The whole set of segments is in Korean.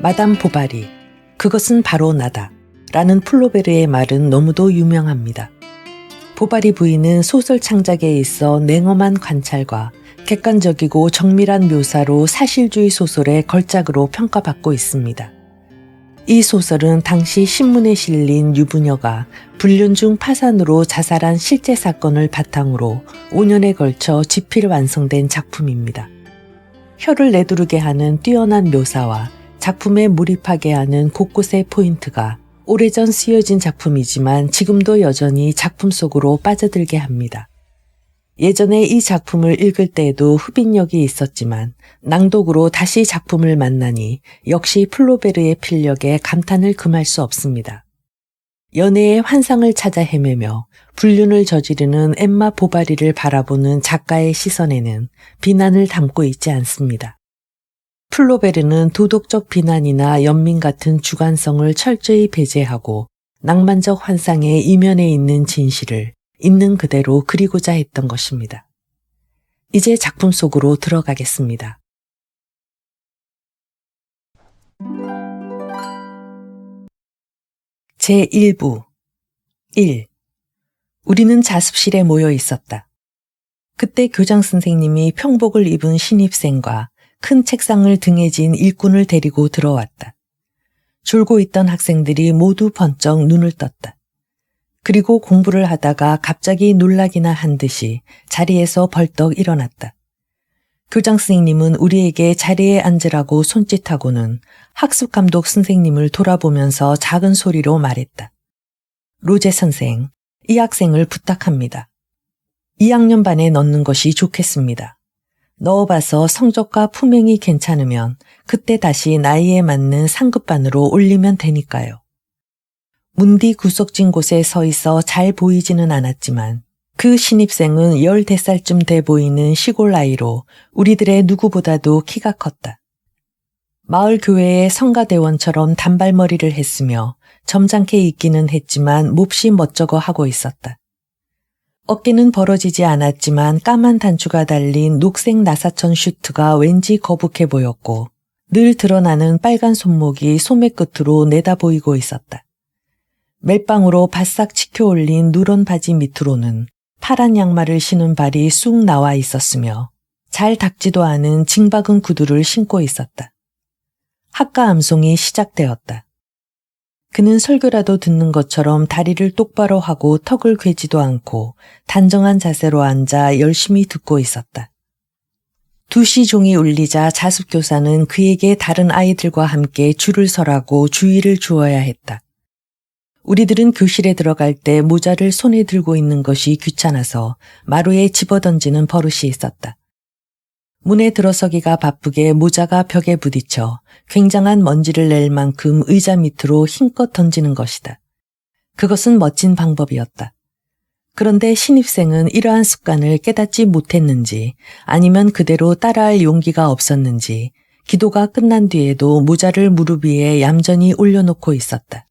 마담 보바리, 그것은 바로 나다 라는 플로베르의 말은 너무도 유명합니다. 보바리 부인은 소설 창작에 있어 냉엄한 관찰과 객관적이고 정밀한 묘사로 사실주의 소설의 걸작으로 평가받고 있습니다. 이 소설은 당시 신문에 실린 유부녀가 불륜 중 파산으로 자살한 실제 사건을 바탕으로 5년에 걸쳐 집필 완성된 작품입니다. 혀를 내두르게 하는 뛰어난 묘사와 작품에 몰입하게 하는 곳곳의 포인트가 오래전 쓰여진 작품이지만 지금도 여전히 작품 속으로 빠져들게 합니다. 예전에 이 작품을 읽을 때에도 흡인력이 있었지만 낭독으로 다시 작품을 만나니 역시 플로베르의 필력에 감탄을 금할 수 없습니다. 연애의 환상을 찾아 헤매며 불륜을 저지르는 엠마 보바리를 바라보는 작가의 시선에는 비난을 담고 있지 않습니다. 플로베르는 도덕적 비난이나 연민 같은 주관성을 철저히 배제하고 낭만적 환상의 이면에 있는 진실을 있는 그대로 그리고자 했던 것입니다. 이제 작품 속으로 들어가겠습니다. 제1부 1. 우리는 자습실에 모여 있었다. 그때 교장 선생님이 평복을 입은 신입생과 큰 책상을 등에 진 일꾼을 데리고 들어왔다. 졸고 있던 학생들이 모두 번쩍 눈을 떴다. 그리고 공부를 하다가 갑자기 놀라기나 한 듯이 자리에서 벌떡 일어났다. 교장 선생님은 우리에게 자리에 앉으라고 손짓하고는 학습감독 선생님을 돌아보면서 작은 소리로 말했다. 로제 선생, 이 학생을 부탁합니다. 2학년 반에 넣는 것이 좋겠습니다. 넣어봐서 성적과 품행이 괜찮으면 그때 다시 나이에 맞는 상급반으로 올리면 되니까요. 문 뒤 구석진 곳에 서 있어 잘 보이지는 않았지만 그 신입생은 14살쯤 돼 보이는 시골 아이로 우리들의 누구보다도 키가 컸다. 마을 교회의 성가대원처럼 단발머리를 했으며 점잖게 있기는 했지만 몹시 멋쩍어 하고 있었다. 어깨는 벌어지지 않았지만 까만 단추가 달린 녹색 나사천 슈트가 왠지 거북해 보였고 늘 드러나는 빨간 손목이 소매 끝으로 내다 보이고 있었다. 멜빵으로 바싹 치켜 올린 누런 바지 밑으로는 파란 양말을 신은 발이 쑥 나와 있었으며 잘 닦지도 않은 징박은 구두를 신고 있었다. 학과 암송이 시작되었다. 그는 설교라도 듣는 것처럼 다리를 똑바로 하고 턱을 괴지도 않고 단정한 자세로 앉아 열심히 듣고 있었다. 2시 종이 울리자 자습교사는 그에게 다른 아이들과 함께 줄을 서라고 주의를 주어야 했다. 우리들은 교실에 들어갈 때 모자를 손에 들고 있는 것이 귀찮아서 마루에 집어던지는 버릇이 있었다. 문에 들어서기가 바쁘게 모자가 벽에 부딪혀 굉장한 먼지를 낼 만큼 의자 밑으로 힘껏 던지는 것이다. 그것은 멋진 방법이었다. 그런데 신입생은 이러한 습관을 깨닫지 못했는지 아니면 그대로 따라할 용기가 없었는지 기도가 끝난 뒤에도 모자를 무릎 위에 얌전히 올려놓고 있었다.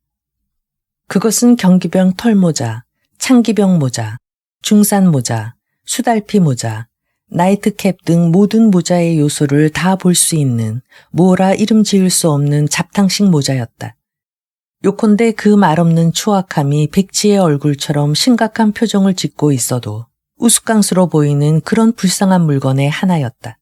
그것은 경기병 털모자, 창기병 모자, 중산 모자, 수달피 모자, 나이트캡 등 모든 모자의 요소를 다 볼 수 있는 뭐라 이름 지을 수 없는 잡탕식 모자였다. 요컨대 그 말없는 추악함이 백지의 얼굴처럼 심각한 표정을 짓고 있어도 우스꽝스러 보이는 그런 불쌍한 물건의 하나였다.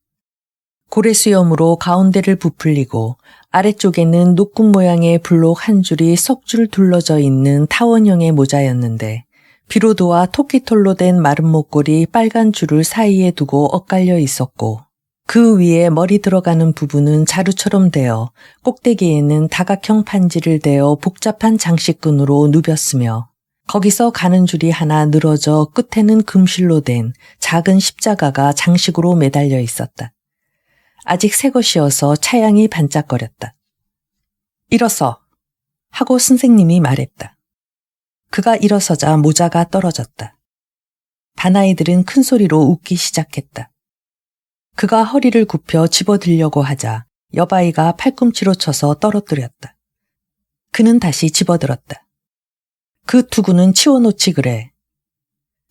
고래수염으로 가운데를 부풀리고 아래쪽에는 노끈 모양의 블록 한 줄이 석줄 둘러져 있는 타원형의 모자였는데 비로도와 토끼털로 된 마른 목걸이 빨간 줄을 사이에 두고 엇갈려 있었고 그 위에 머리 들어가는 부분은 자루처럼 되어 꼭대기에는 다각형 판지를 대어 복잡한 장식끈으로 누볐으며 거기서 가는 줄이 하나 늘어져 끝에는 금실로 된 작은 십자가가 장식으로 매달려 있었다. 아직 새 것이어서 차양이 반짝거렸다. 일어서 하고 선생님이 말했다. 그가 일어서자 모자가 떨어졌다. 반 아이들은 큰 소리로 웃기 시작했다. 그가 허리를 굽혀 집어들려고 하자 여바이가 팔꿈치로 쳐서 떨어뜨렸다. 그는 다시 집어들었다. 그 투구는 치워놓지 그래.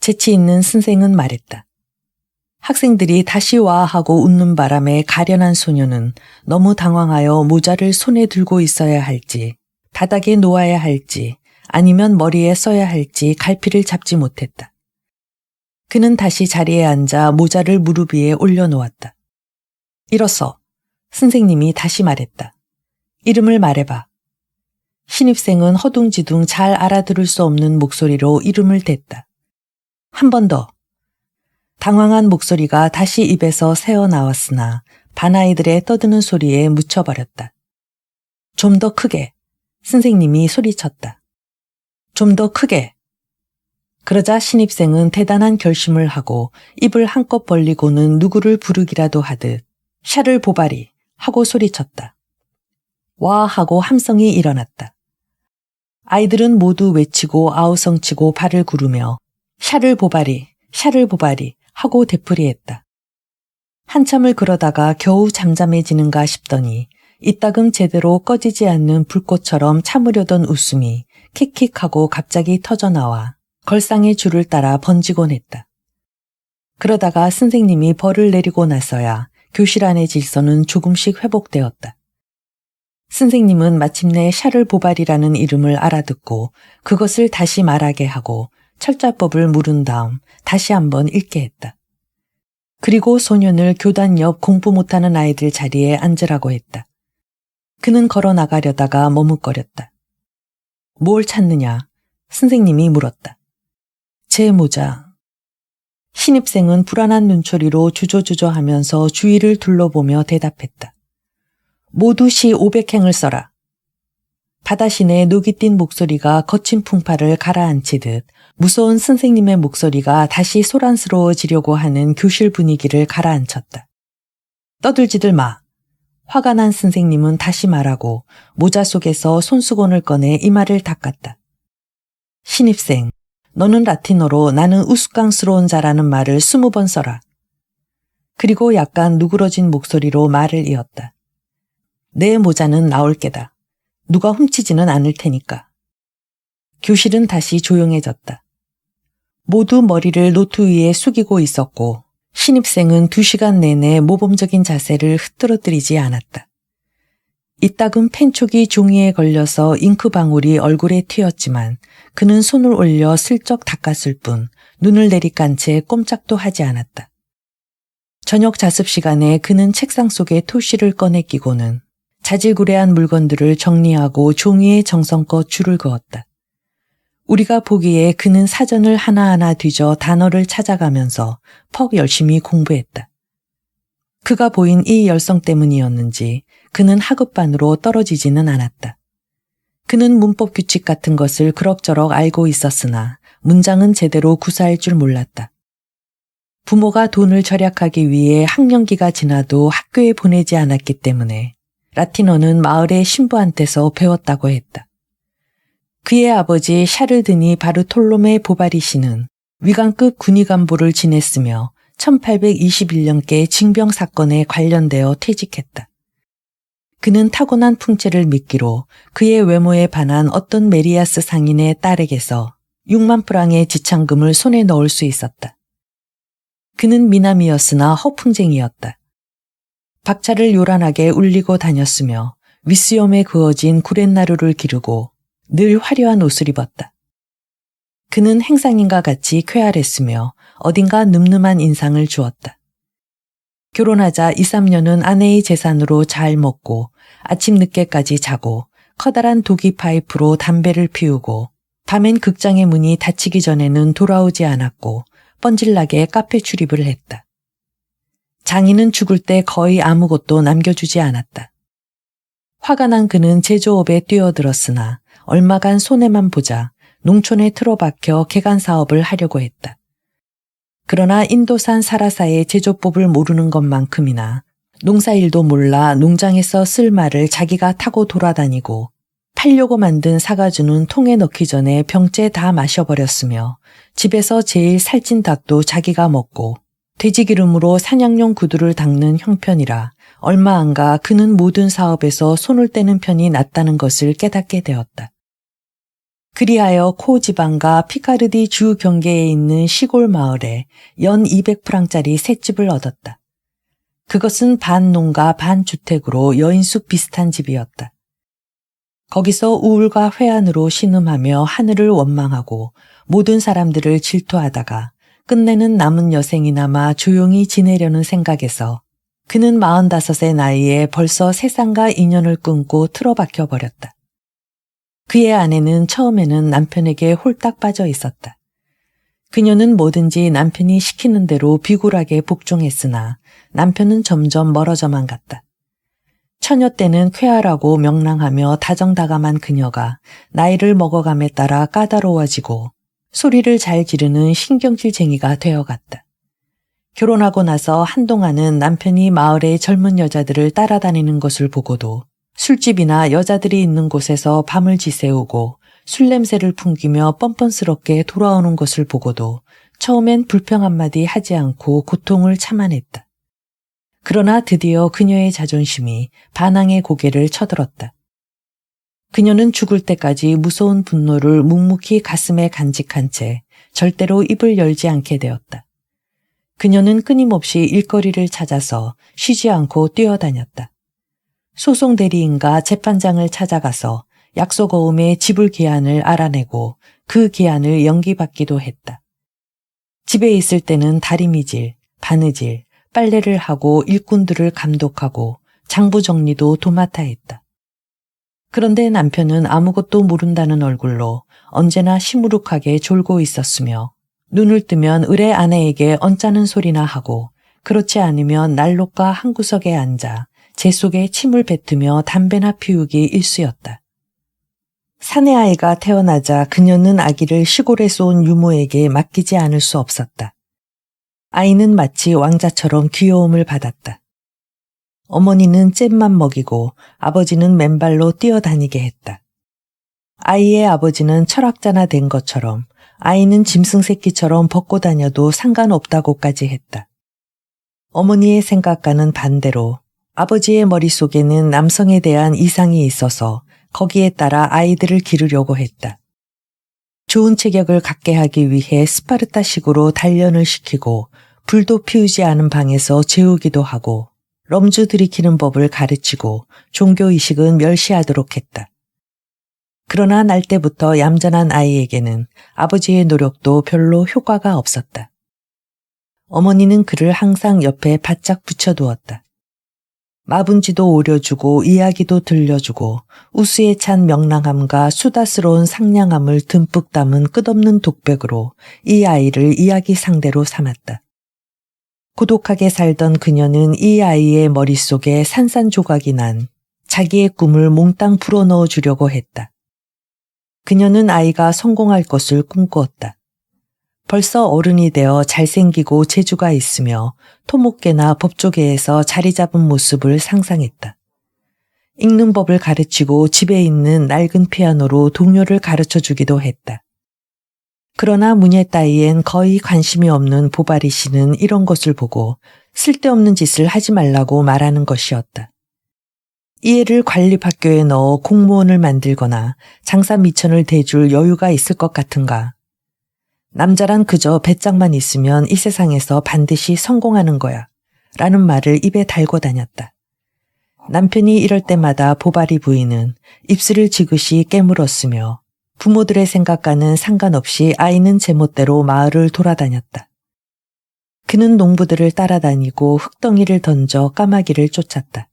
재치 있는 선생은 말했다. 학생들이 다시 와 하고 웃는 바람에 가련한 소녀는 너무 당황하여 모자를 손에 들고 있어야 할지, 바닥에 놓아야 할지, 아니면 머리에 써야 할지 갈피를 잡지 못했다. 그는 다시 자리에 앉아 모자를 무릎 위에 올려놓았다. 일어서. 선생님이 다시 말했다. 이름을 말해봐. 신입생은 허둥지둥 잘 알아들을 수 없는 목소리로 이름을 댔다. 한 번 더. 당황한 목소리가 다시 입에서 새어나왔으나 반아이들의 떠드는 소리에 묻혀버렸다. 좀 더 크게. 선생님이 소리쳤다. 좀 더 크게. 그러자 신입생은 대단한 결심을 하고 입을 한껏 벌리고는 누구를 부르기라도 하듯 샤를 보바리 하고 소리쳤다. 와 하고 함성이 일어났다. 아이들은 모두 외치고 아우성치고 발을 구르며 샤를 보바리, 샤를 보바리 하고 되풀이했다. 한참을 그러다가 겨우 잠잠해지는가 싶더니 이따금 제대로 꺼지지 않는 불꽃처럼 참으려던 웃음이 킥킥하고 갑자기 터져나와 걸상의 줄을 따라 번지곤 했다. 그러다가 선생님이 벌을 내리고 나서야 교실 안의 질서는 조금씩 회복되었다. 선생님은 마침내 샤를 보발이라는 이름을 알아듣고 그것을 다시 말하게 하고 철자법을 물은 다음 다시 한번 읽게 했다. 그리고 소년을 교단 옆 공부 못하는 아이들 자리에 앉으라고 했다. 그는 걸어 나가려다가 머뭇거렸다. 뭘 찾느냐? 선생님이 물었다. 제 모자. 신입생은 불안한 눈초리로 주저주저하면서 주위를 둘러보며 대답했다. 모두 시 500행을 써라. 바다신의 녹이 띈 목소리가 거친 풍파를 가라앉히듯 무서운 선생님의 목소리가 다시 소란스러워지려고 하는 교실 분위기를 가라앉혔다. 떠들지들 마. 화가 난 선생님은 다시 말하고 모자 속에서 손수건을 꺼내 이마를 닦았다. 신입생, 너는 라틴어로 나는 우스꽝스러운 자라는 말을 20번 써라. 그리고 약간 누그러진 목소리로 말을 이었다. 내 모자는 나올 게다. 누가 훔치지는 않을 테니까. 교실은 다시 조용해졌다. 모두 머리를 노트 위에 숙이고 있었고 신입생은 2시간 내내 모범적인 자세를 흐트러뜨리지 않았다. 이따금 펜촉이 종이에 걸려서 잉크방울이 얼굴에 튀었지만 그는 손을 올려 슬쩍 닦았을 뿐 눈을 내리깐 채 꼼짝도 하지 않았다. 저녁 자습 시간에 그는 책상 속에 토시를 꺼내 끼고는 자질구레한 물건들을 정리하고 종이에 정성껏 줄을 그었다. 우리가 보기에 그는 사전을 하나하나 뒤져 단어를 찾아가면서 퍽 열심히 공부했다. 그가 보인 이 열성 때문이었는지 그는 하급반으로 떨어지지는 않았다. 그는 문법 규칙 같은 것을 그럭저럭 알고 있었으나 문장은 제대로 구사할 줄 몰랐다. 부모가 돈을 절약하기 위해 학령기가 지나도 학교에 보내지 않았기 때문에 라틴어는 마을의 신부한테서 배웠다고 했다. 그의 아버지 샤르드니 바르톨로메 보바리시는 위관급 군의간부를 지냈으며 1821년께 징병 사건에 관련되어 퇴직했다. 그는 타고난 풍채를 미끼로 그의 외모에 반한 어떤 메리아스 상인의 딸에게서 6만 프랑의 지창금을 손에 넣을 수 있었다. 그는 미남이었으나 허풍쟁이였다. 박차를 요란하게 울리고 다녔으며 윗수염에 그어진 구렛나루를 기르고 늘 화려한 옷을 입었다. 그는 행상인과 같이 쾌활했으며 어딘가 늠름한 인상을 주었다. 결혼하자 2, 3년은 아내의 재산으로 잘 먹고 아침 늦게까지 자고 커다란 도기 파이프로 담배를 피우고 밤엔 극장의 문이 닫히기 전에는 돌아오지 않았고 뻔질나게 카페 출입을 했다. 장인은 죽을 때 거의 아무것도 남겨주지 않았다. 화가 난 그는 제조업에 뛰어들었으나 얼마간 손해만 보자 농촌에 틀어박혀 개간 사업을 하려고 했다. 그러나 인도산 사라사의 제조법을 모르는 것만큼이나 농사일도 몰라 농장에서 쓸 말을 자기가 타고 돌아다니고 팔려고 만든 사과주는 통에 넣기 전에 병째 다 마셔버렸으며 집에서 제일 살찐 닭도 자기가 먹고 돼지기름으로 사냥용 구두를 닦는 형편이라 얼마 안 가 그는 모든 사업에서 손을 떼는 편이 낫다는 것을 깨닫게 되었다. 그리하여 코 지방과 피카르디 주 경계에 있는 시골 마을에 연 200프랑짜리 셋집을 얻었다. 그것은 반 농가 반 주택으로 여인숙 비슷한 집이었다. 거기서 우울과 회한으로 신음하며 하늘을 원망하고 모든 사람들을 질투하다가 끝내는 남은 여생이나마 조용히 지내려는 생각에서 그는 45의 나이에 벌써 세상과 인연을 끊고 틀어박혀 버렸다. 그의 아내는 처음에는 남편에게 홀딱 빠져 있었다. 그녀는 뭐든지 남편이 시키는 대로 비굴하게 복종했으나 남편은 점점 멀어져만 갔다. 처녀 때는 쾌활하고 명랑하며 다정다감한 그녀가 나이를 먹어감에 따라 까다로워지고 소리를 잘 지르는 신경질쟁이가 되어갔다. 결혼하고 나서 한동안은 남편이 마을의 젊은 여자들을 따라다니는 것을 보고도 술집이나 여자들이 있는 곳에서 밤을 지새우고 술 냄새를 풍기며 뻔뻔스럽게 돌아오는 것을 보고도 처음엔 불평 한마디 하지 않고 고통을 참아냈다. 그러나 드디어 그녀의 자존심이 반항의 고개를 쳐들었다. 그녀는 죽을 때까지 무서운 분노를 묵묵히 가슴에 간직한 채 절대로 입을 열지 않게 되었다. 그녀는 끊임없이 일거리를 찾아서 쉬지 않고 뛰어다녔다. 소송 대리인과 재판장을 찾아가서 약속 어음의 지불 기한을 알아내고 그 기한을 연기받기도 했다. 집에 있을 때는 다리미질, 바느질, 빨래를 하고 일꾼들을 감독하고 장부 정리도 도맡아 했다. 그런데 남편은 아무것도 모른다는 얼굴로 언제나 시무룩하게 졸고 있었으며 눈을 뜨면 의뢰 아내에게 언짢은 소리나 하고 그렇지 않으면 난로가 한 구석에 앉아 제 속에 침을 뱉으며 담배나 피우기 일쑤였다. 사내 아이가 태어나자 그녀는 아기를 시골에서 온 유모에게 맡기지 않을 수 없었다. 아이는 마치 왕자처럼 귀여움을 받았다. 어머니는 잼만 먹이고 아버지는 맨발로 뛰어다니게 했다. 아이의 아버지는 철학자나 된 것처럼 아이는 짐승 새끼처럼 벗고 다녀도 상관없다고까지 했다. 어머니의 생각과는 반대로 아버지의 머릿속에는 남성에 대한 이상이 있어서 거기에 따라 아이들을 기르려고 했다. 좋은 체격을 갖게 하기 위해 스파르타식으로 단련을 시키고 불도 피우지 않은 방에서 재우기도 하고 럼주 들이키는 법을 가르치고 종교의식은 멸시하도록 했다. 그러나 날 때부터 얌전한 아이에게는 아버지의 노력도 별로 효과가 없었다. 어머니는 그를 항상 옆에 바짝 붙여두었다. 마분지도 오려주고 이야기도 들려주고 우수에 찬 명랑함과 수다스러운 상냥함을 듬뿍 담은 끝없는 독백으로 이 아이를 이야기 상대로 삼았다. 고독하게 살던 그녀는 이 아이의 머릿속에 산산조각이 난 자기의 꿈을 몽땅 불어넣어 주려고 했다. 그녀는 아이가 성공할 것을 꿈꾸었다. 벌써 어른이 되어 잘생기고 재주가 있으며 토목계나 법조계에서 자리 잡은 모습을 상상했다. 읽는 법을 가르치고 집에 있는 낡은 피아노로 동요를 가르쳐 주기도 했다. 그러나 문예 따위엔 거의 관심이 없는 보바리 씨는 이런 것을 보고 쓸데없는 짓을 하지 말라고 말하는 것이었다. 이 애를 관립학교에 넣어 공무원을 만들거나 장사 미천을 대줄 여유가 있을 것 같은가. 남자란 그저 배짱만 있으면 이 세상에서 반드시 성공하는 거야 라는 말을 입에 달고 다녔다. 남편이 이럴 때마다 보바리 부인은 입술을 지그시 깨물었으며 부모들의 생각과는 상관없이 아이는 제멋대로 마을을 돌아다녔다. 그는 농부들을 따라다니고 흙덩이를 던져 까마귀를 쫓았다.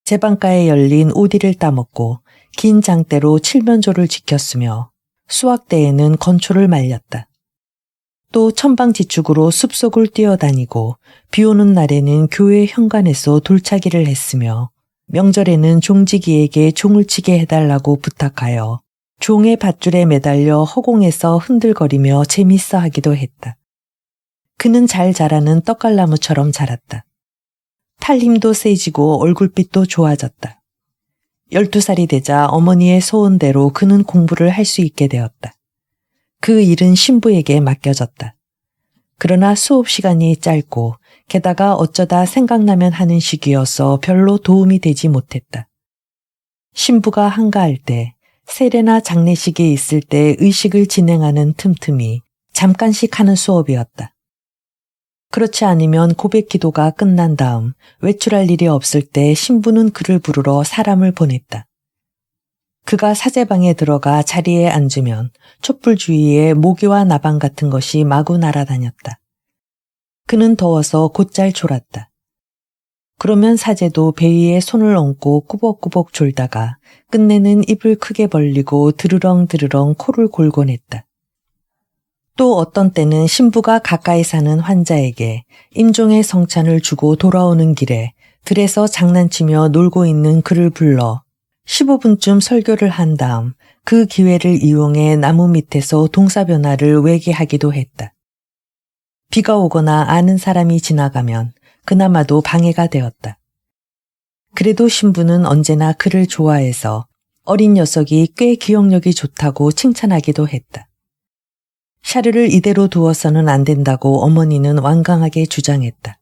제방가에 열린 오디를 따먹고 긴 장대로 칠면조를 지켰으며 수학 때에는 건초를 말렸다. 또 천방지축으로 숲속을 뛰어다니고 비오는 날에는 교회 현관에서 돌차기를 했으며 명절에는 종지기에게 종을 치게 해달라고 부탁하여 종의 밧줄에 매달려 허공에서 흔들거리며 재밌어 하기도 했다. 그는 잘 자라는 떡갈나무처럼 자랐다. 팔힘도 세지고 얼굴빛도 좋아졌다. 12살이 되자 어머니의 소원대로 그는 공부를 할 수 있게 되었다. 그 일은 신부에게 맡겨졌다. 그러나 수업 시간이 짧고 게다가 어쩌다 생각나면 하는 시기여서 별로 도움이 되지 못했다. 신부가 한가할 때 세례나 장례식이 있을 때 의식을 진행하는 틈틈이 잠깐씩 하는 수업이었다. 그렇지 않으면 고백 기도가 끝난 다음 외출할 일이 없을 때 신부는 그를 부르러 사람을 보냈다. 그가 사제방에 들어가 자리에 앉으면 촛불 주위에 모기와 나방 같은 것이 마구 날아다녔다. 그는 더워서 곧잘 졸았다. 그러면 사제도 배 위에 손을 얹고 꾸벅꾸벅 졸다가 끝내는 입을 크게 벌리고 드르렁드르렁 코를 골곤 했다. 또 어떤 때는 신부가 가까이 사는 환자에게 임종의 성찬을 주고 돌아오는 길에 들에서 장난치며 놀고 있는 그를 불러 15분쯤 설교를 한 다음 그 기회를 이용해 나무 밑에서 동사변화를 외계하기도 했다. 비가 오거나 아는 사람이 지나가면 그나마도 방해가 되었다. 그래도 신부는 언제나 그를 좋아해서 어린 녀석이 꽤 기억력이 좋다고 칭찬하기도 했다. 샤르를 이대로 두어서는 안 된다고 어머니는 완강하게 주장했다.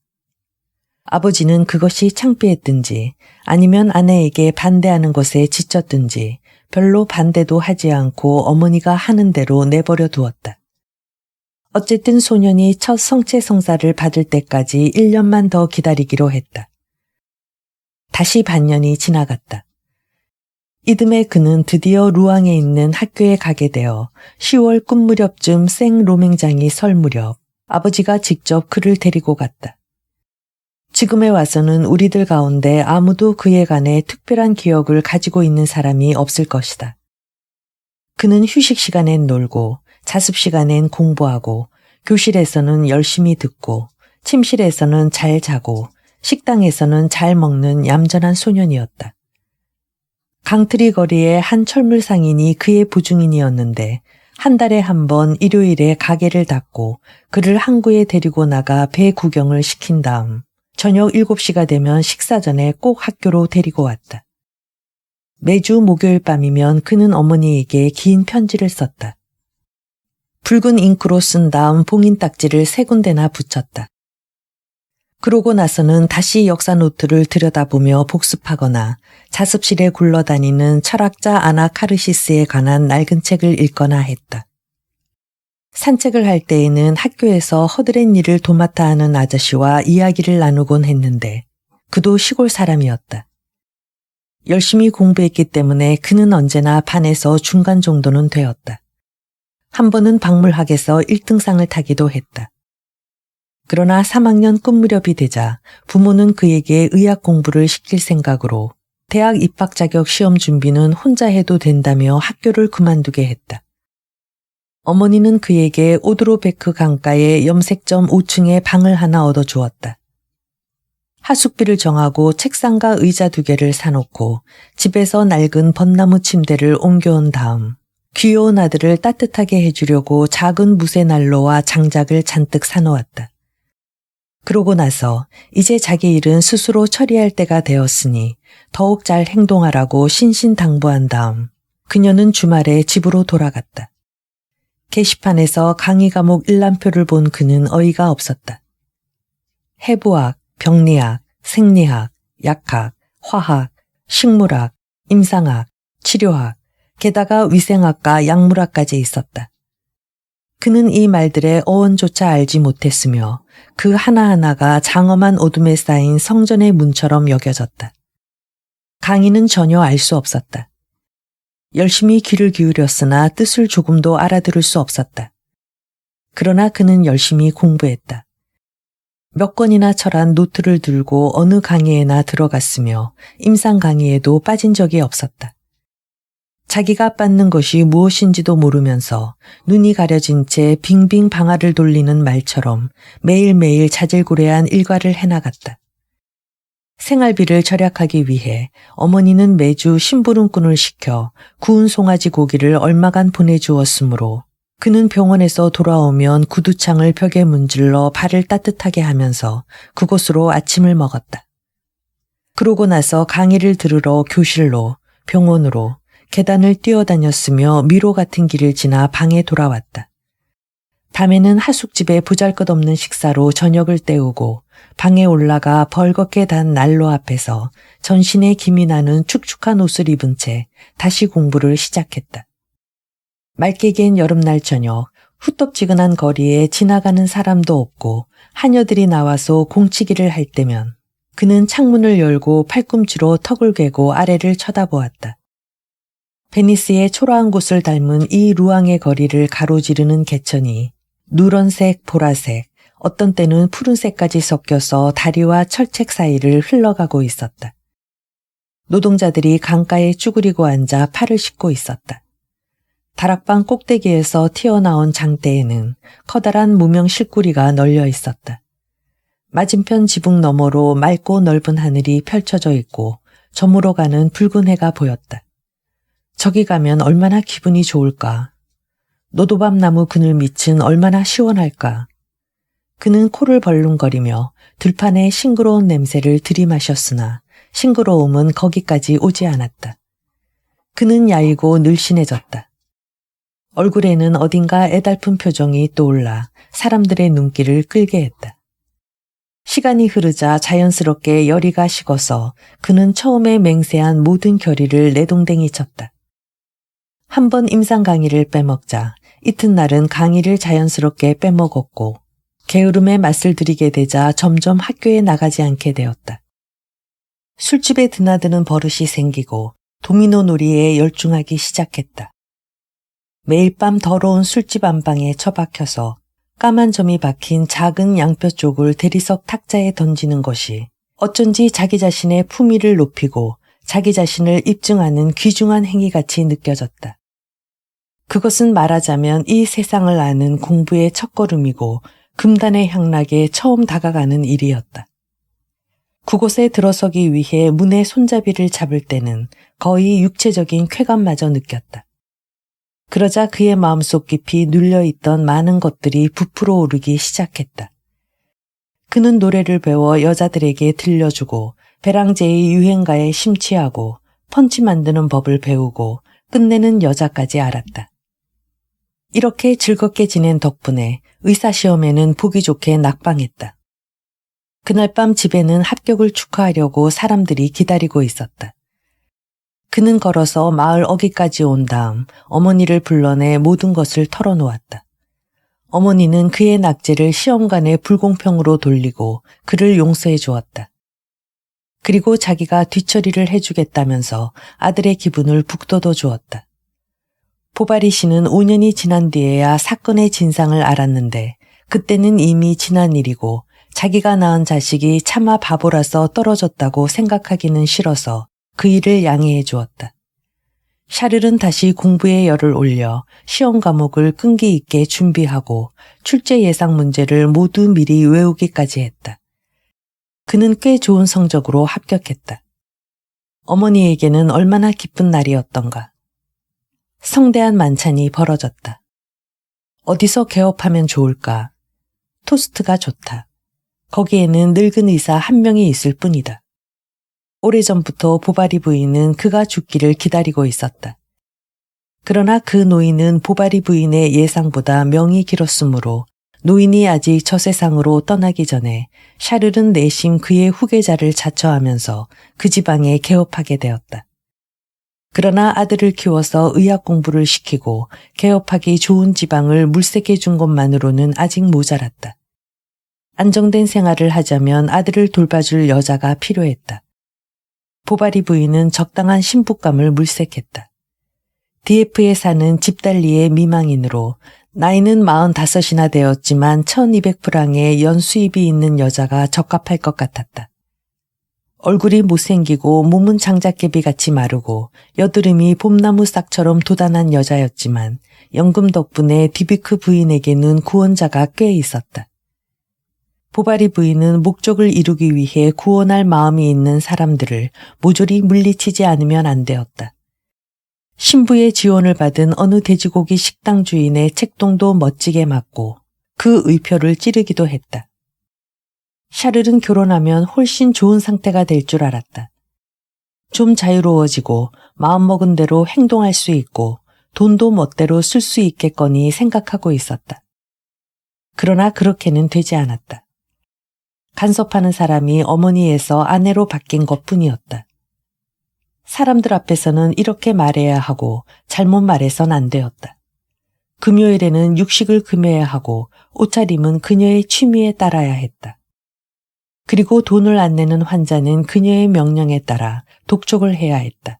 아버지는 그것이 창피했든지 아니면 아내에게 반대하는 것에 지쳤든지 별로 반대도 하지 않고 어머니가 하는 대로 내버려 두었다. 어쨌든 소년이 첫 성체 성사를 받을 때까지 1년만 더 기다리기로 했다. 다시 반년이 지나갔다. 이듬해 그는 드디어 루앙에 있는 학교에 가게 되어 10월 끝 무렵쯤 생 로맹장이 설 무렵 아버지가 직접 그를 데리고 갔다. 지금에 와서는 우리들 가운데 아무도 그에 관해 특별한 기억을 가지고 있는 사람이 없을 것이다. 그는 휴식 시간엔 놀고 자습 시간엔 공부하고 교실에서는 열심히 듣고 침실에서는 잘 자고 식당에서는 잘 먹는 얌전한 소년이었다. 강트리 거리의 한 철물 상인이 그의 부중인이었는데 한 달에 한 번 일요일에 가게를 닫고 그를 항구에 데리고 나가 배 구경을 시킨 다음 저녁 7시가 되면 식사 전에 꼭 학교로 데리고 왔다. 매주 목요일 밤이면 그는 어머니에게 긴 편지를 썼다. 붉은 잉크로 쓴 다음 봉인 딱지를 3군데나 붙였다. 그러고 나서는 다시 역사 노트를 들여다보며 복습하거나 자습실에 굴러다니는 철학자 아나카르시스에 관한 낡은 책을 읽거나 했다. 산책을 할 때에는 학교에서 허드렛 일을 도맡아 하는 아저씨와 이야기를 나누곤 했는데 그도 시골 사람이었다. 열심히 공부했기 때문에 그는 언제나 반에서 중간 정도는 되었다. 한 번은 박물학에서 1등상을 타기도 했다. 그러나 3학년 끝 무렵이 되자 부모는 그에게 의학 공부를 시킬 생각으로 대학 입학 자격 시험 준비는 혼자 해도 된다며 학교를 그만두게 했다. 어머니는 그에게 오드로베크 강가의 염색점 5층에 방을 하나 얻어주었다. 하숙비를 정하고 책상과 의자 2개를 사놓고 집에서 낡은 벚나무 침대를 옮겨온 다음 귀여운 아들을 따뜻하게 해주려고 작은 무쇠 난로와 장작을 잔뜩 사놓았다. 그러고 나서 이제 자기 일은 스스로 처리할 때가 되었으니 더욱 잘 행동하라고 신신당부한 다음 그녀는 주말에 집으로 돌아갔다. 게시판에서 강의 과목 일람표를 본 그는 어이가 없었다. 해부학, 병리학, 생리학, 약학, 화학, 식물학, 임상학, 치료학, 게다가 위생학과 약물학까지 있었다. 그는 이 말들의 어원조차 알지 못했으며 그 하나하나가 장엄한 어둠에 쌓인 성전의 문처럼 여겨졌다. 강의는 전혀 알 수 없었다. 열심히 귀를 기울였으나 뜻을 조금도 알아들을 수 없었다. 그러나 그는 열심히 공부했다. 몇 권이나 철한 노트를 들고 어느 강의에나 들어갔으며 임상 강의에도 빠진 적이 없었다. 자기가 받는 것이 무엇인지도 모르면서 눈이 가려진 채 빙빙 방아를 돌리는 말처럼 매일매일 자질구레한 일과를 해나갔다. 생활비를 절약하기 위해 어머니는 매주 심부름꾼을 시켜 구운 송아지 고기를 얼마간 보내주었으므로 그는 병원에서 돌아오면 구두창을 벽에 문질러 발을 따뜻하게 하면서 그곳으로 아침을 먹었다. 그러고 나서 강의를 들으러 교실로, 병원으로, 계단을 뛰어다녔으며 미로 같은 길을 지나 방에 돌아왔다. 밤에는 하숙집에 보잘것없는 식사로 저녁을 때우고 방에 올라가 벌겋게 단 난로 앞에서 전신에 김이 나는 축축한 옷을 입은 채 다시 공부를 시작했다. 맑게 갠 여름날 저녁, 후텁지근한 거리에 지나가는 사람도 없고 하녀들이 나와서 공치기를 할 때면 그는 창문을 열고 팔꿈치로 턱을 괴고 아래를 쳐다보았다. 베니스의 초라한 곳을 닮은 이 루앙의 거리를 가로지르는 개천이 누런색, 보라색, 어떤 때는 푸른색까지 섞여서 다리와 철책 사이를 흘러가고 있었다. 노동자들이 강가에 쭈그리고 앉아 팔을 씻고 있었다. 다락방 꼭대기에서 튀어나온 장대에는 커다란 무명 실구리가 널려 있었다. 맞은편 지붕 너머로 맑고 넓은 하늘이 펼쳐져 있고 저물어 가는 붉은 해가 보였다. 저기 가면 얼마나 기분이 좋을까. 노도밤나무 그늘 밑은 얼마나 시원할까. 그는 코를 벌lun거리며 들판의 싱그러운 냄새를 들이마셨으나 싱그러움은 거기까지 오지 않았다. 그는 야이고 늘씬해졌다. 얼굴에는 어딘가 애달픈 표정이 떠올라 사람들의 눈길을 끌게 했다. 시간이 흐르자 자연스럽게 열이가 식어서 그는 처음에 맹세한 모든 결의를 내동댕이 쳤다. 한 번 임상 강의를 빼먹자 이튿날은 강의를 자연스럽게 빼먹었고 게으름에 맛을 들이게 되자 점점 학교에 나가지 않게 되었다. 술집에 드나드는 버릇이 생기고 도미노 놀이에 열중하기 시작했다. 매일 밤 더러운 술집 안방에 처박혀서 까만 점이 박힌 작은 양뼈 쪽을 대리석 탁자에 던지는 것이 어쩐지 자기 자신의 품위를 높이고 자기 자신을 입증하는 귀중한 행위같이 느껴졌다. 그것은 말하자면 이 세상을 아는 공부의 첫걸음이고 금단의 향락에 처음 다가가는 일이었다. 그곳에 들어서기 위해 문의 손잡이를 잡을 때는 거의 육체적인 쾌감마저 느꼈다. 그러자 그의 마음속 깊이 눌려있던 많은 것들이 부풀어 오르기 시작했다. 그는 노래를 배워 여자들에게 들려주고 베랑제의 유행가에 심취하고 펀치 만드는 법을 배우고 끝내는 여자까지 알았다. 이렇게 즐겁게 지낸 덕분에 의사시험에는 보기 좋게 낙방했다. 그날 밤 집에는 합격을 축하하려고 사람들이 기다리고 있었다. 그는 걸어서 마을 어귀까지 온 다음 어머니를 불러내 모든 것을 털어놓았다. 어머니는 그의 낙제를 시험관의 불공평으로 돌리고 그를 용서해 주었다. 그리고 자기가 뒤처리를 해주겠다면서 아들의 기분을 북돋워 주었다. 보바리 씨는 5년이 지난 뒤에야 사건의 진상을 알았는데 그때는 이미 지난 일이고 자기가 낳은 자식이 차마 바보라서 떨어졌다고 생각하기는 싫어서 그 일을 양해해 주었다. 샤를은 다시 공부에 열을 올려 시험 과목을 끈기 있게 준비하고 출제 예상 문제를 모두 미리 외우기까지 했다. 그는 꽤 좋은 성적으로 합격했다. 어머니에게는 얼마나 기쁜 날이었던가. 성대한 만찬이 벌어졌다. 어디서 개업하면 좋을까? 토스트가 좋다. 거기에는 늙은 의사 한 명이 있을 뿐이다. 오래전부터 보바리 부인은 그가 죽기를 기다리고 있었다. 그러나 그 노인은 보바리 부인의 예상보다 명이 길었으므로 노인이 아직 저 세상으로 떠나기 전에 샤를은 내심 그의 후계자를 자처하면서 그 지방에 개업하게 되었다. 그러나 아들을 키워서 의학 공부를 시키고 개업하기 좋은 지방을 물색해 준 것만으로는 아직 모자랐다. 안정된 생활을 하자면 아들을 돌봐줄 여자가 필요했다. 보바리 부인은 적당한 신부감을 물색했다. 디에프에 사는 집달리의 미망인으로 나이는 45이나 되었지만 1200프랑의 연수입이 있는 여자가 적합할 것 같았다. 얼굴이 못생기고 몸은 장작개비같이 마르고 여드름이 봄나무 싹처럼 도단한 여자였지만 연금 덕분에 디비크 부인에게는 구원자가 꽤 있었다. 보바리 부인은 목적을 이루기 위해 구원할 마음이 있는 사람들을 모조리 물리치지 않으면 안 되었다. 신부의 지원을 받은 어느 돼지고기 식당 주인의 책동도 멋지게 맞고 그 의표를 찌르기도 했다. 샤를은 결혼하면 훨씬 좋은 상태가 될 줄 알았다. 좀 자유로워지고 마음먹은 대로 행동할 수 있고 돈도 멋대로 쓸 수 있겠거니 생각하고 있었다. 그러나 그렇게는 되지 않았다. 간섭하는 사람이 어머니에서 아내로 바뀐 것뿐이었다. 사람들 앞에서는 이렇게 말해야 하고 잘못 말해선 안 되었다. 금요일에는 육식을 금해야 하고 옷차림은 그녀의 취미에 따라야 했다. 그리고 돈을 안 내는 환자는 그녀의 명령에 따라 독촉을 해야 했다.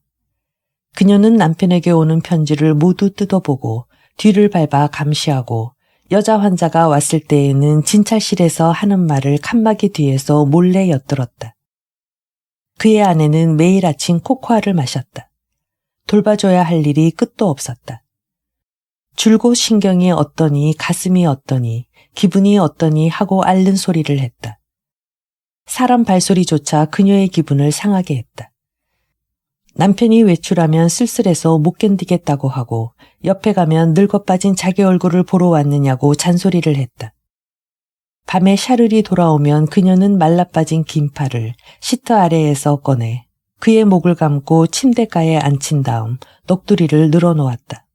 그녀는 남편에게 오는 편지를 모두 뜯어보고 뒤를 밟아 감시하고 여자 환자가 왔을 때에는 진찰실에서 하는 말을 칸막이 뒤에서 몰래 엿들었다. 그의 아내는 매일 아침 코코아를 마셨다. 돌봐줘야 할 일이 끝도 없었다. 줄곧 신경이 어떠니 가슴이 어떠니 기분이 어떠니 하고 앓는 소리를 했다. 사람 발소리조차 그녀의 기분을 상하게 했다. 남편이 외출하면 쓸쓸해서 못 견디겠다고 하고 옆에 가면 늙어빠진 자기 얼굴을 보러 왔느냐고 잔소리를 했다. 밤에 샤를이 돌아오면 그녀는 말라빠진 긴 팔을 시트 아래에서 꺼내 그의 목을 감고 침대가에 앉힌 다음 넋두리를 늘어놓았다.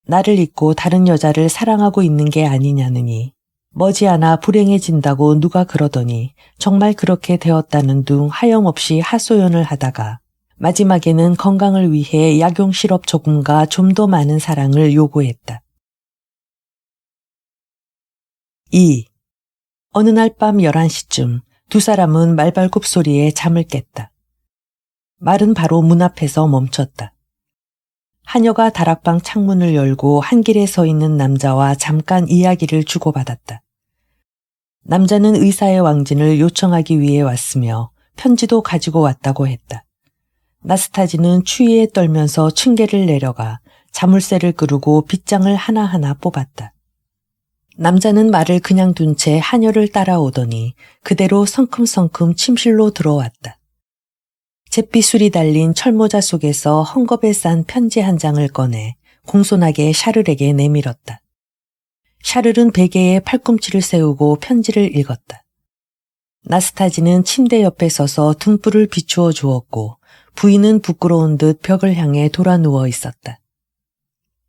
나를 잊고 다른 여자를 사랑하고 있는 게 아니냐느니 머지않아 불행해진다고 누가 그러더니 정말 그렇게 되었다는 둥 하염없이 하소연을 하다가 마지막에는 건강을 위해 약용 시럽 조금과 좀 더 많은 사랑을 요구했다. 2. 어느 날 밤 11시쯤 두 사람은 말발굽 소리에 잠을 깼다. 말은 바로 문 앞에서 멈췄다. 하녀가 다락방 창문을 열고 한 길에 서 있는 남자와 잠깐 이야기를 주고받았다. 남자는 의사의 왕진을 요청하기 위해 왔으며 편지도 가지고 왔다고 했다. 나스타지는 추위에 떨면서 층계를 내려가 자물쇠를 끄르고 빗장을 하나하나 뽑았다. 남자는 말을 그냥 둔 채 하녀를 따라오더니 그대로 성큼성큼 침실로 들어왔다. 잿빛술이 달린 철모자 속에서 헝겊에 싼 편지 한 장을 꺼내 공손하게 샤를에게 내밀었다. 샤를은 베개에 팔꿈치를 세우고 편지를 읽었다. 나스타지는 침대 옆에 서서 등불을 비추어 주었고 부인은 부끄러운 듯 벽을 향해 돌아 누워 있었다.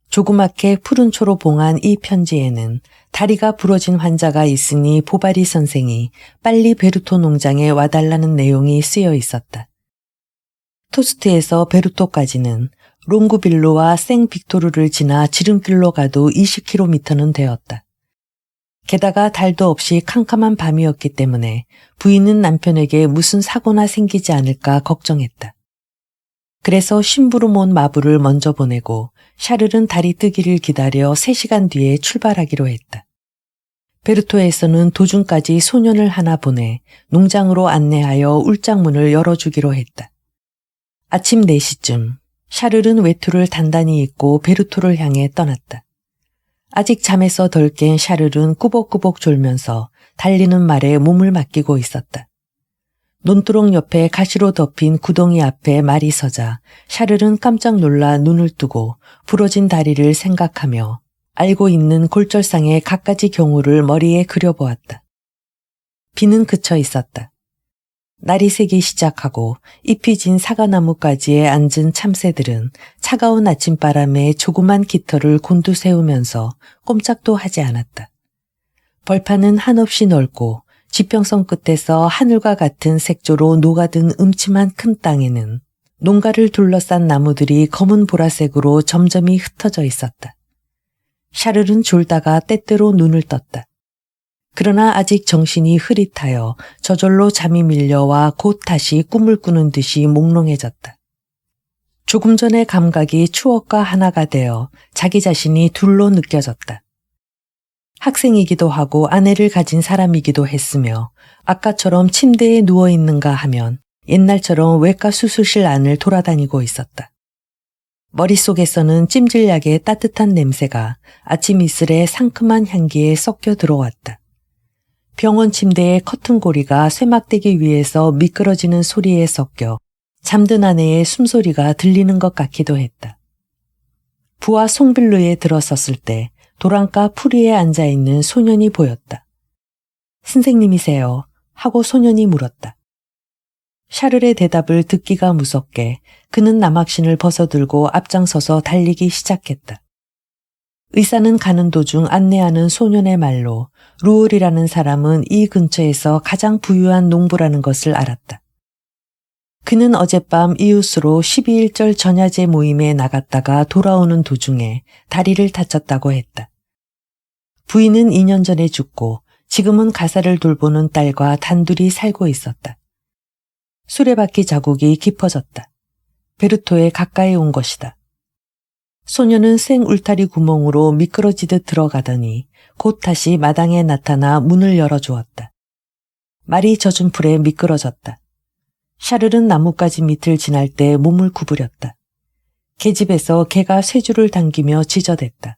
조그맣게 푸른 초로 봉한 이 편지에는 다리가 부러진 환자가 있으니 보바리 선생이 빨리 베르토 농장에 와달라는 내용이 쓰여 있었다. 토스트에서 베르토까지는 롱구빌로와 생빅토르를 지나 지름길로 가도 20km는 되었다. 게다가 달도 없이 캄캄한 밤이었기 때문에 부인은 남편에게 무슨 사고나 생기지 않을까 걱정했다. 그래서 심부름 온 마부를 먼저 보내고 샤를은 달이 뜨기를 기다려 3시간 뒤에 출발하기로 했다. 베르토에서는 도중까지 소년을 하나 보내 농장으로 안내하여 울장문을 열어주기로 했다. 아침 4시쯤 샤를은 외투를 단단히 입고 베르토를 향해 떠났다. 아직 잠에서 덜 깬 샤를은 꾸벅꾸벅 졸면서 달리는 말에 몸을 맡기고 있었다. 논두렁 옆에 가시로 덮인 구덩이 앞에 말이 서자 샤를은 깜짝 놀라 눈을 뜨고 부러진 다리를 생각하며 알고 있는 골절상의 갖가지 경우를 머리에 그려보았다. 비는 그쳐 있었다. 날이 새기 시작하고 잎이 진 사과나무가지에 앉은 참새들은 차가운 아침바람에 조그만 깃털을 곤두세우면서 꼼짝도 하지 않았다. 벌판은 한없이 넓고 지평선 끝에서 하늘과 같은 색조로 녹아든 음침한 큰 땅에는 농가를 둘러싼 나무들이 검은 보라색으로 점점이 흩어져 있었다. 샤를은 졸다가 때때로 눈을 떴다. 그러나 아직 정신이 흐릿하여 저절로 잠이 밀려와 곧 다시 꿈을 꾸는 듯이 몽롱해졌다. 조금 전의 감각이 추억과 하나가 되어 자기 자신이 둘로 느껴졌다. 학생이기도 하고 아내를 가진 사람이기도 했으며 아까처럼 침대에 누워있는가 하면 옛날처럼 외과 수술실 안을 돌아다니고 있었다. 머릿속에서는 찜질약의 따뜻한 냄새가 아침 이슬의 상큼한 향기에 섞여 들어왔다. 병원 침대의 커튼고리가 쇠막대기 위에서 미끄러지는 소리에 섞여 잠든 아내의 숨소리가 들리는 것 같기도 했다. 부하 송빌루에 들어섰을 때 도랑가 풀위에 앉아있는 소년이 보였다. 선생님이세요? 하고 소년이 물었다. 샤를의 대답을 듣기가 무섭게 그는 남학신을 벗어들고 앞장서서 달리기 시작했다. 의사는 가는 도중 안내하는 소년의 말로 루올이라는 사람은 이 근처에서 가장 부유한 농부라는 것을 알았다. 그는 어젯밤 이웃으로 12.1절 전야제 모임에 나갔다가 돌아오는 도중에 다리를 다쳤다고 했다. 부인은 2년 전에 죽고 지금은 가사를 돌보는 딸과 단둘이 살고 있었다. 수레바퀴 자국이 깊어졌다. 베르토에 가까이 온 것이다. 소녀는 생 울타리 구멍으로 미끄러지듯 들어가더니 곧 다시 마당에 나타나 문을 열어주었다. 말이 젖은 풀에 미끄러졌다. 샤를은 나뭇가지 밑을 지날 때 몸을 구부렸다. 계집에서 개가 쇠줄을 당기며 지저댔다.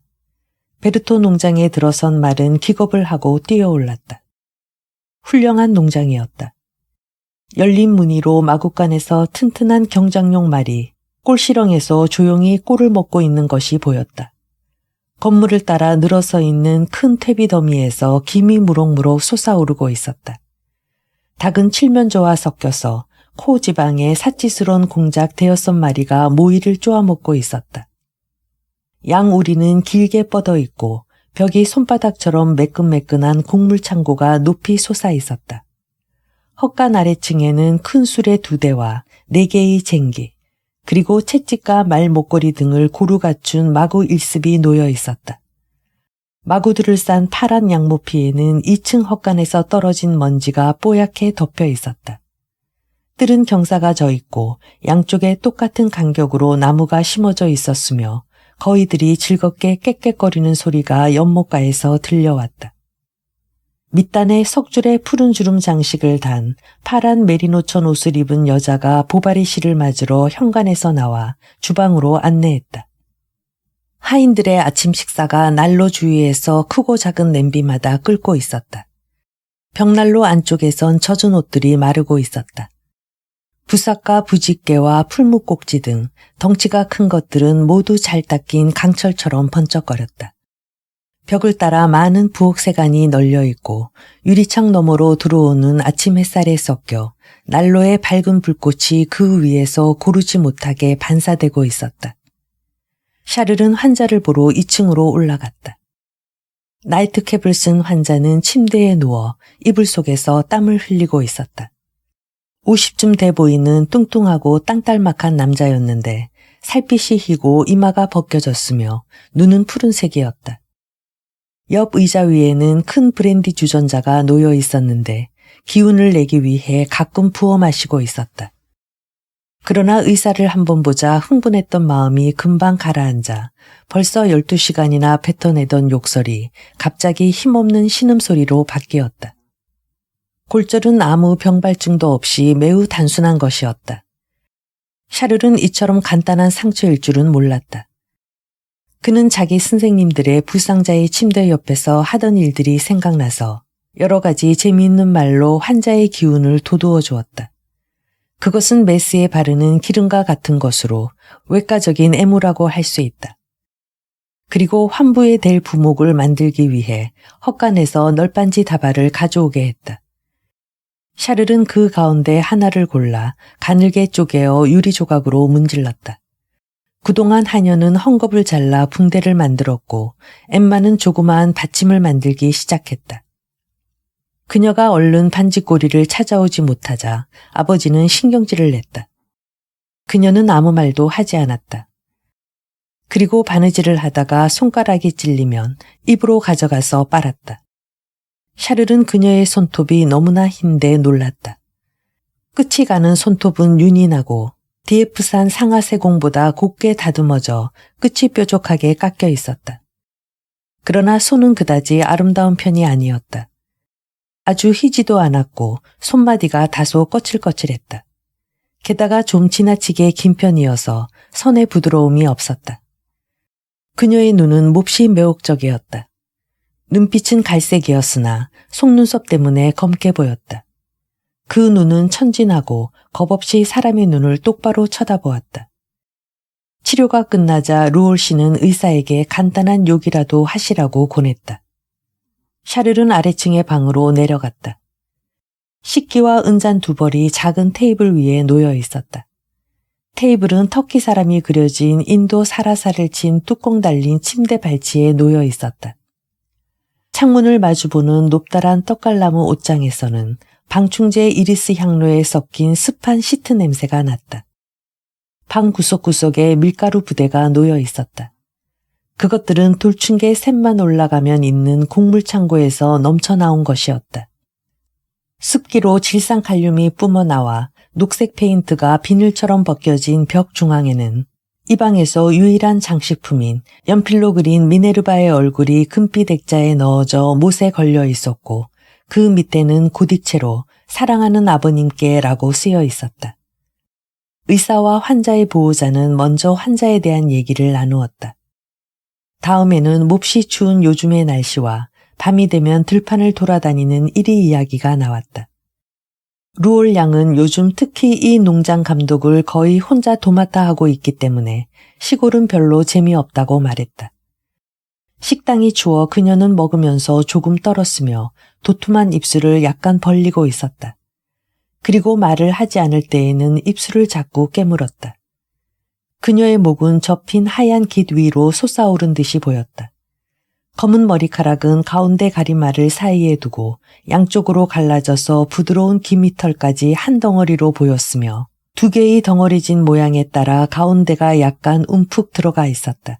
베르토 농장에 들어선 말은 기겁을 하고 뛰어올랐다. 훌륭한 농장이었다. 열린 무늬로 마구간에서 튼튼한 경장용 말이 꼴시렁에서 조용히 꼴을 먹고 있는 것이 보였다. 건물을 따라 늘어서 있는 큰 퇴비 더미에서 김이 무럭무럭 솟아오르고 있었다. 닭은 칠면조와 섞여서 코 지방에 사치스러운 공작 5마리가 모이를 쪼아먹고 있었다. 양 우리는 길게 뻗어 있고 벽이 손바닥처럼 매끈매끈한 곡물 창고가 높이 솟아 있었다. 헛간 아래층에는 큰 수레 2대와 4개의 쟁기, 그리고 채찍과 말 목걸이 등을 고루 갖춘 마구 1습이 놓여 있었다. 마구들을 싼 파란 양모피에는 2층 헛간에서 떨어진 먼지가 뽀얗게 덮여 있었다. 뜰은 경사가 져 있고 양쪽에 똑같은 간격으로 나무가 심어져 있었으며 거위들이 즐겁게 깨깨거리는 소리가 연못가에서 들려왔다. 밑단에 석줄에 푸른 주름 장식을 단 파란 메리노천 옷을 입은 여자가 보바리 씨를 맞으러 현관에서 나와 주방으로 안내했다. 하인들의 아침 식사가 난로 주위에서 크고 작은 냄비마다 끓고 있었다. 벽난로 안쪽에선 젖은 옷들이 마르고 있었다. 부삭과 부직개와 풀무꼭지 등 덩치가 큰 것들은 모두 잘 닦인 강철처럼 번쩍거렸다. 벽을 따라 많은 부엌세간이 널려 있고 유리창 너머로 들어오는 아침 햇살에 섞여 난로의 밝은 불꽃이 그 위에서 고르지 못하게 반사되고 있었다. 샤를은 환자를 보러 2층으로 올라갔다. 나이트캡을 쓴 환자는 침대에 누워 이불 속에서 땀을 흘리고 있었다. 50쯤 돼 보이는 뚱뚱하고 땅딸막한 남자였는데 살빛이 희고 이마가 벗겨졌으며 눈은 푸른색이었다. 옆 의자 위에는 큰 브랜디 주전자가 놓여 있었는데 기운을 내기 위해 가끔 부어 마시고 있었다. 그러나 의사를 한번 보자 흥분했던 마음이 금방 가라앉아 벌써 12시간이나 뱉어내던 욕설이 갑자기 힘없는 신음소리로 바뀌었다. 골절은 아무 병발증도 없이 매우 단순한 것이었다. 샤를은 이처럼 간단한 상처일 줄은 몰랐다. 그는 자기 선생님들의 불상자의 침대 옆에서 하던 일들이 생각나서 여러 가지 재미있는 말로 환자의 기운을 돋우어 주었다. 그것은 메스에 바르는 기름과 같은 것으로 외과적인 애무라고 할 수 있다. 그리고 환부에 될 부목을 만들기 위해 헛간에서 널빤지 다발을 가져오게 했다. 샤를은 그 가운데 하나를 골라 가늘게 쪼개어 유리 조각으로 문질렀다. 그동안 하녀는 헝겊을 잘라 붕대를 만들었고 엠마는 조그마한 받침을 만들기 시작했다. 그녀가 얼른 반지꼬리를 찾아오지 못하자 아버지는 신경질을 냈다. 그녀는 아무 말도 하지 않았다. 그리고 바느질을 하다가 손가락이 찔리면 입으로 가져가서 빨았다. 샤를은 그녀의 손톱이 너무나 흰데 놀랐다. 끝이 가는 손톱은 윤이 나고 디에프산 상하세공보다 곱게 다듬어져 끝이 뾰족하게 깎여 있었다. 그러나 손은 그다지 아름다운 편이 아니었다. 아주 희지도 않았고 손마디가 다소 거칠거칠했다. 게다가 좀 지나치게 긴 편이어서 선의 부드러움이 없었다. 그녀의 눈은 몹시 매혹적이었다. 눈빛은 갈색이었으나 속눈썹 때문에 검게 보였다. 그 눈은 천진하고 겁없이 사람의 눈을 똑바로 쳐다보았다. 치료가 끝나자 루올 씨는 의사에게 간단한 욕이라도 하시라고 권했다. 샤를은 아래층의 방으로 내려갔다. 식기와 은잔 2벌이 작은 테이블 위에 놓여 있었다. 테이블은 터키 사람이 그려진 인도 사라사를 친 뚜껑 달린 침대 발치에 놓여 있었다. 창문을 마주보는 높다란 떡갈나무 옷장에서는 방충제 이리스 향로에 섞인 습한 시트 냄새가 났다. 방 구석구석에 밀가루 부대가 놓여 있었다. 그것들은 돌층계 샘만 올라가면 있는 곡물창고에서 넘쳐나온 것이었다. 습기로 질산칼륨이 뿜어나와 녹색 페인트가 비늘처럼 벗겨진 벽 중앙에는 이 방에서 유일한 장식품인 연필로 그린 미네르바의 얼굴이 금빛 액자에 넣어져 못에 걸려 있었고 그 밑에는 고딕체로 사랑하는 아버님께 라고 쓰여 있었다. 의사와 환자의 보호자는 먼저 환자에 대한 얘기를 나누었다. 다음에는 몹시 추운 요즘의 날씨와 밤이 되면 들판을 돌아다니는 이리 이야기가 나왔다. 루올 양은 요즘 특히 이 농장 감독을 거의 혼자 도맡아 하고 있기 때문에 시골은 별로 재미없다고 말했다. 식당이 추워 그녀는 먹으면서 조금 떨었으며 도톰한 입술을 약간 벌리고 있었다. 그리고 말을 하지 않을 때에는 입술을 자꾸 깨물었다. 그녀의 목은 접힌 하얀 깃 위로 솟아오른 듯이 보였다. 검은 머리카락은 가운데 가리마를 사이에 두고 양쪽으로 갈라져서 부드러운 기미털까지 한 덩어리로 보였으며 두 개의 덩어리진 모양에 따라 가운데가 약간 움푹 들어가 있었다.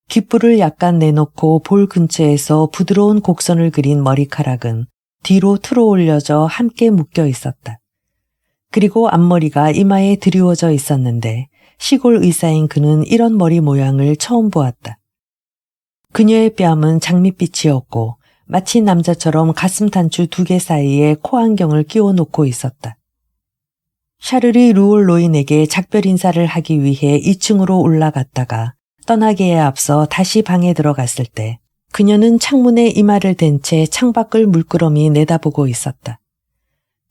귓불을 약간 내놓고 볼 근처에서 부드러운 곡선을 그린 머리카락은 뒤로 틀어 올려져 함께 묶여 있었다. 그리고 앞머리가 이마에 드리워져 있었는데 시골 의사인 그는 이런 머리 모양을 처음 보았다. 그녀의 뺨은 장밋빛이었고 마치 남자처럼 가슴 단추 2개 사이에 코안경을 끼워 놓고 있었다. 샤를이 루올 로인에게 작별 인사를 하기 위해 2층으로 올라갔다가 떠나기에 앞서 다시 방에 들어갔을 때 그녀는 창문에 이마를 댄 채 창밖을 물끄러미 내다보고 있었다.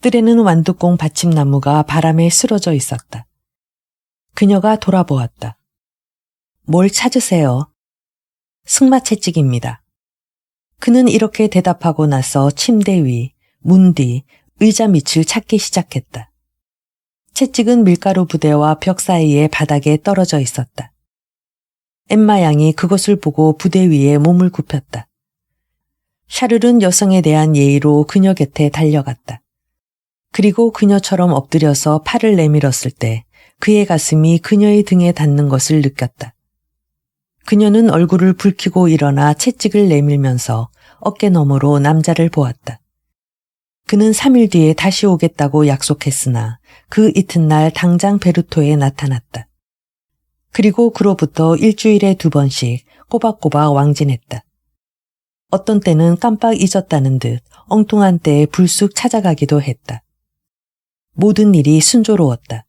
뜰에는 완두콩 받침나무가 바람에 쓰러져 있었다. 그녀가 돌아보았다. 뭘 찾으세요? 승마채찍입니다. 그는 이렇게 대답하고 나서 침대 위, 문 뒤, 의자 밑을 찾기 시작했다. 채찍은 밀가루 부대와 벽 사이에 바닥에 떨어져 있었다. 엠마 양이 그것을 보고 부대 위에 몸을 굽혔다. 샤를은 여성에 대한 예의로 그녀 곁에 달려갔다. 그리고 그녀처럼 엎드려서 팔을 내밀었을 때 그의 가슴이 그녀의 등에 닿는 것을 느꼈다. 그녀는 얼굴을 붉히고 일어나 채찍을 내밀면서 어깨 너머로 남자를 보았다. 그는 3일 뒤에 다시 오겠다고 약속했으나 그 이튿날 당장 베르토에 나타났다. 그리고 그로부터 일주일에 2번씩 꼬박꼬박 왕진했다. 어떤 때는 깜빡 잊었다는 듯 엉뚱한 때에 불쑥 찾아가기도 했다. 모든 일이 순조로웠다.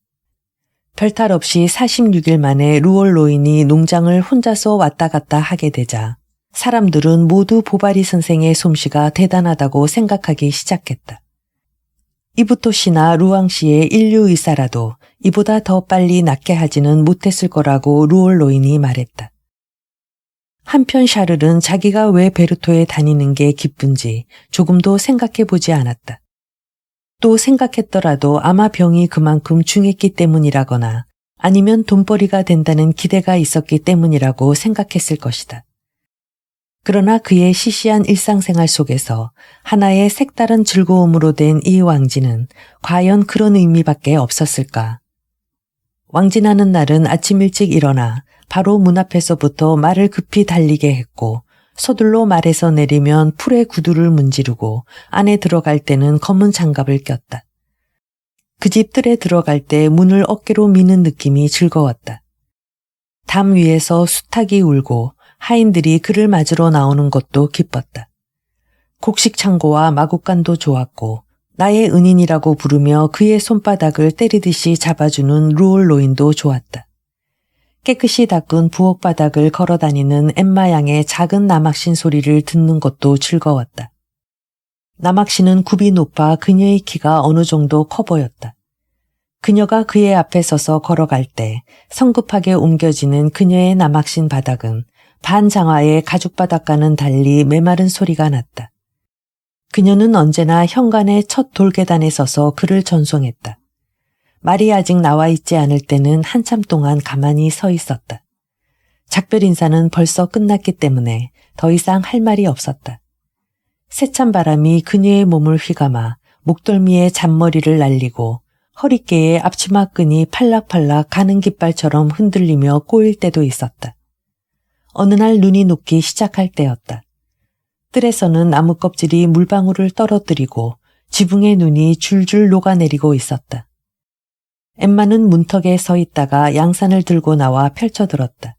별탈 없이 46일 만에 루올 로인이 농장을 혼자서 왔다 갔다 하게 되자 사람들은 모두 보바리 선생의 솜씨가 대단하다고 생각하기 시작했다. 이부토 씨나 루앙 씨의 인류 의사라도 이보다 더 빨리 낫게 하지는 못했을 거라고 루올 로인이 말했다. 한편 샤를은 자기가 왜 베르토에 다니는 게 기쁜지 조금도 생각해보지 않았다. 또 생각했더라도 아마 병이 그만큼 중했기 때문이라거나 아니면 돈벌이가 된다는 기대가 있었기 때문이라고 생각했을 것이다. 그러나 그의 시시한 일상생활 속에서 하나의 색다른 즐거움으로 된 이 왕진은 과연 그런 의미밖에 없었을까? 왕진하는 날은 아침 일찍 일어나 바로 문 앞에서부터 말을 급히 달리게 했고 서둘러 말에서 내리면 풀의 구두를 문지르고 안에 들어갈 때는 검은 장갑을 꼈다. 그 집 뜰에 들어갈 때 문을 어깨로 미는 느낌이 즐거웠다. 담 위에서 수탉이 울고 하인들이 그를 맞으러 나오는 것도 기뻤다. 곡식 창고와 마구간도 좋았고 나의 은인이라고 부르며 그의 손바닥을 때리듯이 잡아주는 루올 로인도 좋았다. 깨끗이 닦은 부엌바닥을 걸어다니는 엠마 양의 작은 나막신 소리를 듣는 것도 즐거웠다. 나막신은 굽이 높아 그녀의 키가 어느 정도 커 보였다. 그녀가 그의 앞에 서서 걸어갈 때 성급하게 옮겨지는 그녀의 나막신 바닥은 반장화의 가죽바닥과는 달리 메마른 소리가 났다. 그녀는 언제나 현관의 첫 돌계단에 서서 그를 전송했다. 말이 아직 나와 있지 않을 때는 한참 동안 가만히 서 있었다. 작별 인사는 벌써 끝났기 때문에 더 이상 할 말이 없었다. 세찬 바람이 그녀의 몸을 휘감아 목덜미에 잔머리를 날리고 허리깨에 앞치마끈이 팔락팔락 가는 깃발처럼 흔들리며 꼬일 때도 있었다. 어느 날 눈이 녹기 시작할 때였다. 뜰에서는 나무 껍질이 물방울을 떨어뜨리고 지붕의 눈이 줄줄 녹아내리고 있었다. 엠마는 문턱에 서 있다가 양산을 들고 나와 펼쳐들었다.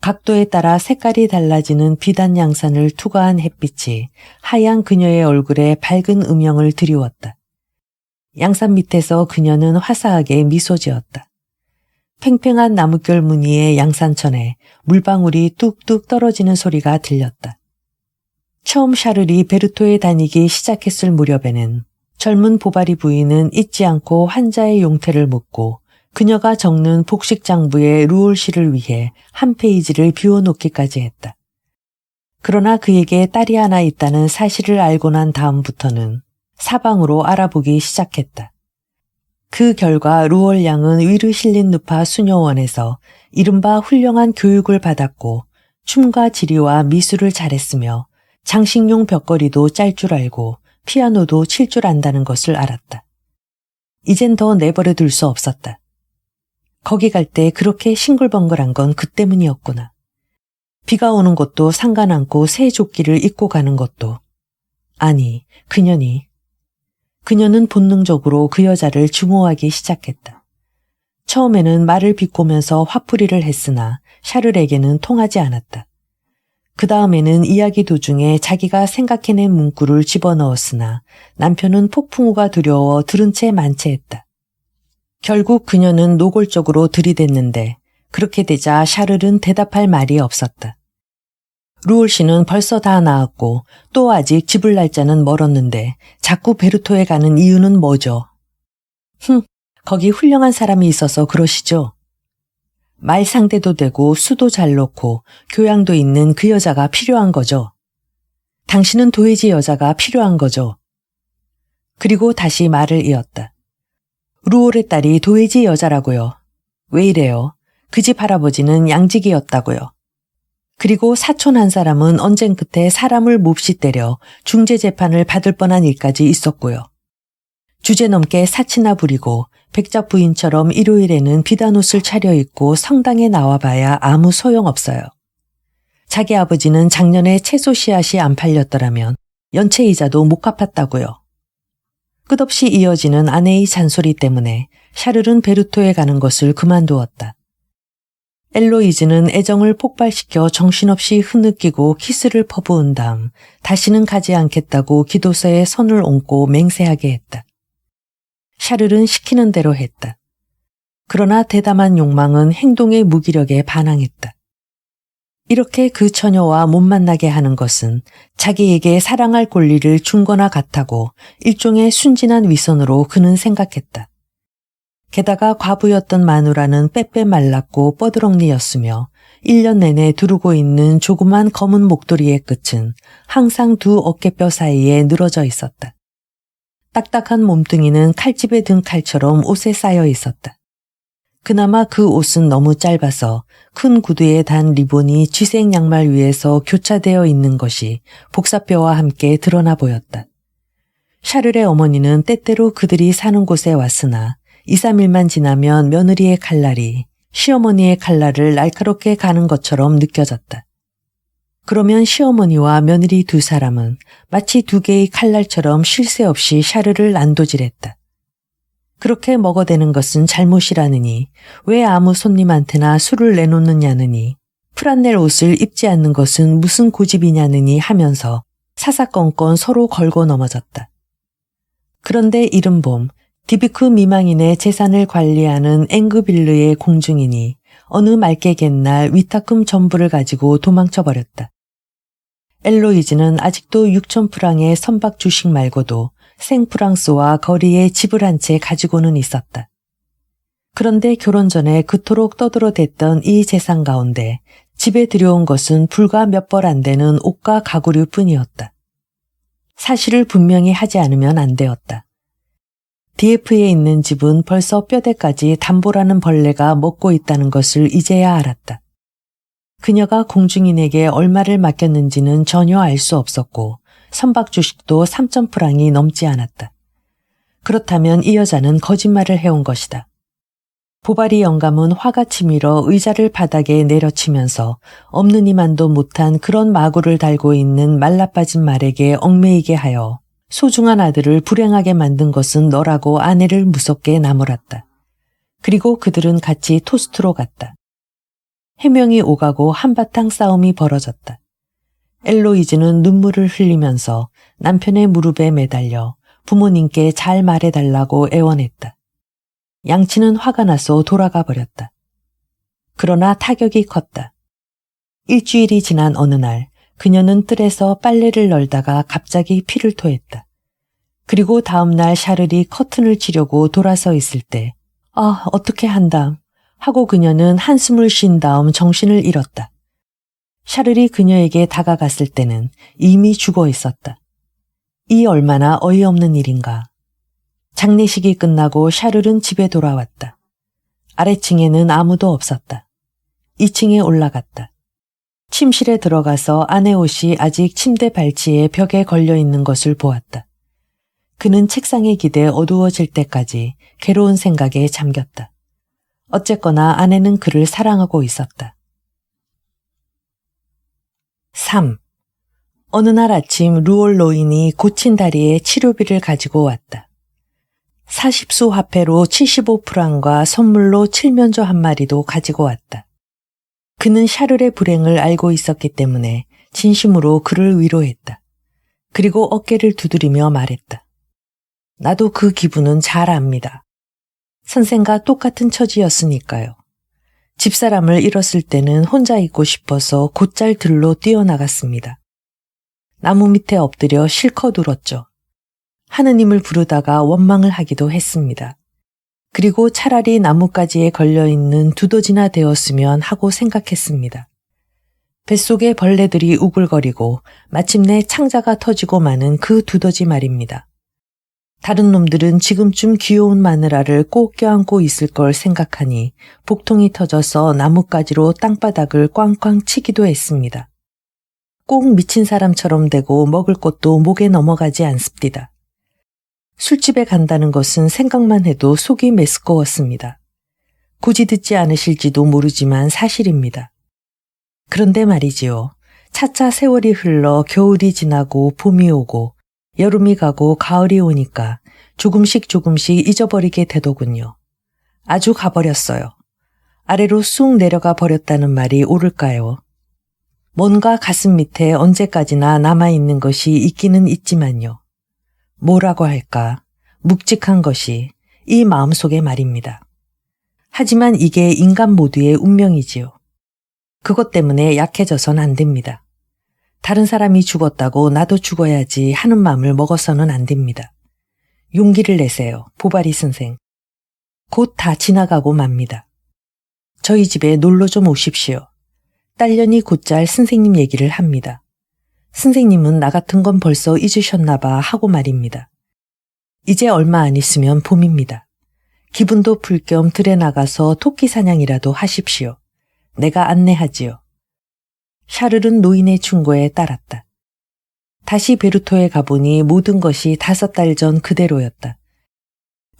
각도에 따라 색깔이 달라지는 비단 양산을 투과한 햇빛이 하얀 그녀의 얼굴에 밝은 음영을 드리웠다. 양산 밑에서 그녀는 화사하게 미소 지었다. 팽팽한 나뭇결 무늬의 양산천에 물방울이 뚝뚝 떨어지는 소리가 들렸다. 처음 샤를이 베르토에 다니기 시작했을 무렵에는 젊은 보바리 부인은 잊지 않고 환자의 용태를 묻고 그녀가 적는 복식장부의 루올시를 위해 한 페이지를 비워놓기까지 했다. 그러나 그에게 딸이 하나 있다는 사실을 알고 난 다음부터는 사방으로 알아보기 시작했다. 그 결과 루올 양은 위르 실린 누파 수녀원에서 이른바 훌륭한 교육을 받았고 춤과 지리와 미술을 잘했으며 장식용 벽걸이도 짤 줄 알고 피아노도 칠 줄 안다는 것을 알았다. 이젠 더 내버려 둘 수 없었다. 거기 갈 때 그렇게 싱글벙글한 건 그 때문이었구나. 비가 오는 것도 상관 않고 새 조끼를 입고 가는 것도. 아니, 그녀는 본능적으로 그 여자를 증오하기 시작했다. 처음에는 말을 비꼬면서 화풀이를 했으나 샤를에게는 통하지 않았다. 그 다음에는 이야기 도중에 자기가 생각해낸 문구를 집어넣었으나 남편은 폭풍우가 두려워 들은 채 만체했다. 결국 그녀는 노골적으로 들이댔는데 그렇게 되자 샤를은 대답할 말이 없었다. 루올 씨는 벌써 다 나았고 또 아직 집을 날짜는 멀었는데 자꾸 베르토에 가는 이유는 뭐죠? 거기 훌륭한 사람이 있어서 그러시죠? 말 상대도 되고 수도 잘 놓고 교양도 있는 그 여자가 필요한 거죠. 당신은 도회지 여자가 필요한 거죠. 그리고 다시 말을 이었다. 루올의 딸이 도회지 여자라고요. 왜 이래요? 그 집 할아버지는 양직이었다고요. 그리고 사촌 한 사람은 언젠 끝에 사람을 몹시 때려 중재 재판을 받을 뻔한 일까지 있었고요. 주제넘게 사치나 부리고 백작 부인처럼 일요일에는 비단옷을 차려입고 성당에 나와봐야 아무 소용없어요. 자기 아버지는 작년에 채소 씨앗이 안 팔렸더라면 연체이자도 못 갚았다고요. 끝없이 이어지는 아내의 잔소리 때문에 샤를은 베르토에 가는 것을 그만두었다. 엘로이즈는 애정을 폭발시켜 정신없이 흐느끼고 키스를 퍼부은 다음 다시는 가지 않겠다고 기도서에 손을 얹고 맹세하게 했다. 샤를은 시키는 대로 했다. 그러나 대담한 욕망은 행동의 무기력에 반항했다. 이렇게 그 처녀와 못 만나게 하는 것은 자기에게 사랑할 권리를 준 거나 같다고 일종의 순진한 위선으로 그는 생각했다. 게다가 과부였던 마누라는 빼빼 말랐고 뻐드렁니였으며 1년 내내 두르고 있는 조그만 검은 목도리의 끝은 항상 두 어깨뼈 사이에 늘어져 있었다. 딱딱한 몸뚱이는 칼집에 든 칼처럼 옷에 쌓여 있었다. 그나마 그 옷은 너무 짧아서 큰 구두에 단 리본이 쥐색 양말 위에서 교차되어 있는 것이 복사뼈와 함께 드러나 보였다. 샤를의 어머니는 때때로 그들이 사는 곳에 왔으나 2, 3일만 지나면 며느리의 칼날이 시어머니의 칼날을 날카롭게 가는 것처럼 느껴졌다. 그러면 시어머니와 며느리 두 사람은 마치 두 개의 칼날처럼 쉴 새 없이 샤르를 난도질했다. 그렇게 먹어대는 것은 잘못이라느니 왜 아무 손님한테나 술을 내놓느냐느니 프란넬 옷을 입지 않는 것은 무슨 고집이냐느니 하면서 사사건건 서로 걸고 넘어졌다. 그런데 이른 봄 디비크 미망인의 재산을 관리하는 앵그빌르의 공중인이 어느 맑게 갠날 위탁금 전부를 가지고 도망쳐버렸다. 엘로이즈는 아직도 6,000프랑의 선박 주식 말고도 생프랑스와 거리에 집을 한 채 가지고는 있었다. 그런데 결혼 전에 그토록 떠들어댔던 이 재산 가운데 집에 들여온 것은 불과 몇 벌 안 되는 옷과 가구류 뿐이었다. 사실을 분명히 하지 않으면 안 되었다. DF에 있는 집은 벌써 뼈대까지 담보라는 벌레가 먹고 있다는 것을 이제야 알았다. 그녀가 공중인에게 얼마를 맡겼는지는 전혀 알 수 없었고 선박 주식도 3,000프랑이 넘지 않았다. 그렇다면 이 여자는 거짓말을 해온 것이다. 보바리 영감은 화가 치밀어 의자를 바닥에 내려치면서 없는 이만도 못한 그런 마구를 달고 있는 말라빠진 말에게 얽매이게 하여 소중한 아들을 불행하게 만든 것은 너라고 아내를 무섭게 나무랐다. 그리고 그들은 같이 토스트로 갔다. 해명이 오가고 한바탕 싸움이 벌어졌다. 엘로이즈는 눈물을 흘리면서 남편의 무릎에 매달려 부모님께 잘 말해달라고 애원했다. 양치는 화가 나서 돌아가 버렸다. 그러나 타격이 컸다. 일주일이 지난 어느 날 그녀는 뜰에서 빨래를 널다가 갑자기 피를 토했다. 그리고 다음 날 샤를이 커튼을 치려고 돌아서 있을 때 어떻게 한다 하고 그녀는 한숨을 쉰 다음 정신을 잃었다. 샤를이 그녀에게 다가갔을 때는 이미 죽어 있었다. 이 얼마나 어이없는 일인가. 장례식이 끝나고 샤를은 집에 돌아왔다. 아래층에는 아무도 없었다. 2층에 올라갔다. 침실에 들어가서 아내 옷이 아직 침대 발치에 벽에 걸려 있는 것을 보았다. 그는 책상에 기대 어두워질 때까지 괴로운 생각에 잠겼다. 어쨌거나 아내는 그를 사랑하고 있었다. 3. 어느 날 아침 루올 노인이 고친 다리에 치료비를 가지고 왔다. 40수 화폐로 75프랑과 선물로 칠면조 한 마리도 가지고 왔다. 그는 샤를의 불행을 알고 있었기 때문에 진심으로 그를 위로했다. 그리고 어깨를 두드리며 말했다. 나도 그 기분은 잘 압니다. 선생과 똑같은 처지였으니까요. 집사람을 잃었을 때는 혼자 있고 싶어서 곧잘 들로 뛰어나갔습니다. 나무 밑에 엎드려 실컷 울었죠. 하느님을 부르다가 원망을 하기도 했습니다. 그리고 차라리 나뭇가지에 걸려있는 두더지나 되었으면 하고 생각했습니다. 뱃속에 벌레들이 우글거리고 마침내 창자가 터지고 마는 그 두더지 말입니다. 다른 놈들은 지금쯤 귀여운 마누라를 꼭 껴안고 있을 걸 생각하니 복통이 터져서 나뭇가지로 땅바닥을 꽝꽝 치기도 했습니다. 꼭 미친 사람처럼 되고 먹을 것도 목에 넘어가지 않습니다. 술집에 간다는 것은 생각만 해도 속이 메스꺼웠습니다. 굳이 듣지 않으실지도 모르지만 사실입니다. 그런데 말이지요. 차차 세월이 흘러 겨울이 지나고 봄이 오고 여름이 가고 가을이 오니까 조금씩 잊어버리게 되더군요. 아주 가버렸어요. 아래로 쑥 내려가 버렸다는 말이 옳을까요? 뭔가 가슴 밑에 언제까지나 남아있는 것이 있기는 있지만요. 뭐라고 할까? 묵직한 것이 이 마음속의 말입니다. 하지만 이게 인간 모두의 운명이지요. 그것 때문에 약해져선 안 됩니다. 다른 사람이 죽었다고 나도 죽어야지 하는 마음을 먹어서는 안 됩니다. 용기를 내세요, 보바리 선생. 곧 다 지나가고 맙니다. 저희 집에 놀러 좀 오십시오. 딸년이 곧잘 선생님 얘기를 합니다. 선생님은 나 같은 건 벌써 잊으셨나 봐 하고 말입니다. 이제 얼마 안 있으면 봄입니다. 기분도 풀 겸 들에 나가서 토끼 사냥이라도 하십시오. 내가 안내하지요. 샤를은 노인의 충고에 따랐다. 다시 베르토에 가보니 모든 것이 5달 전 그대로였다.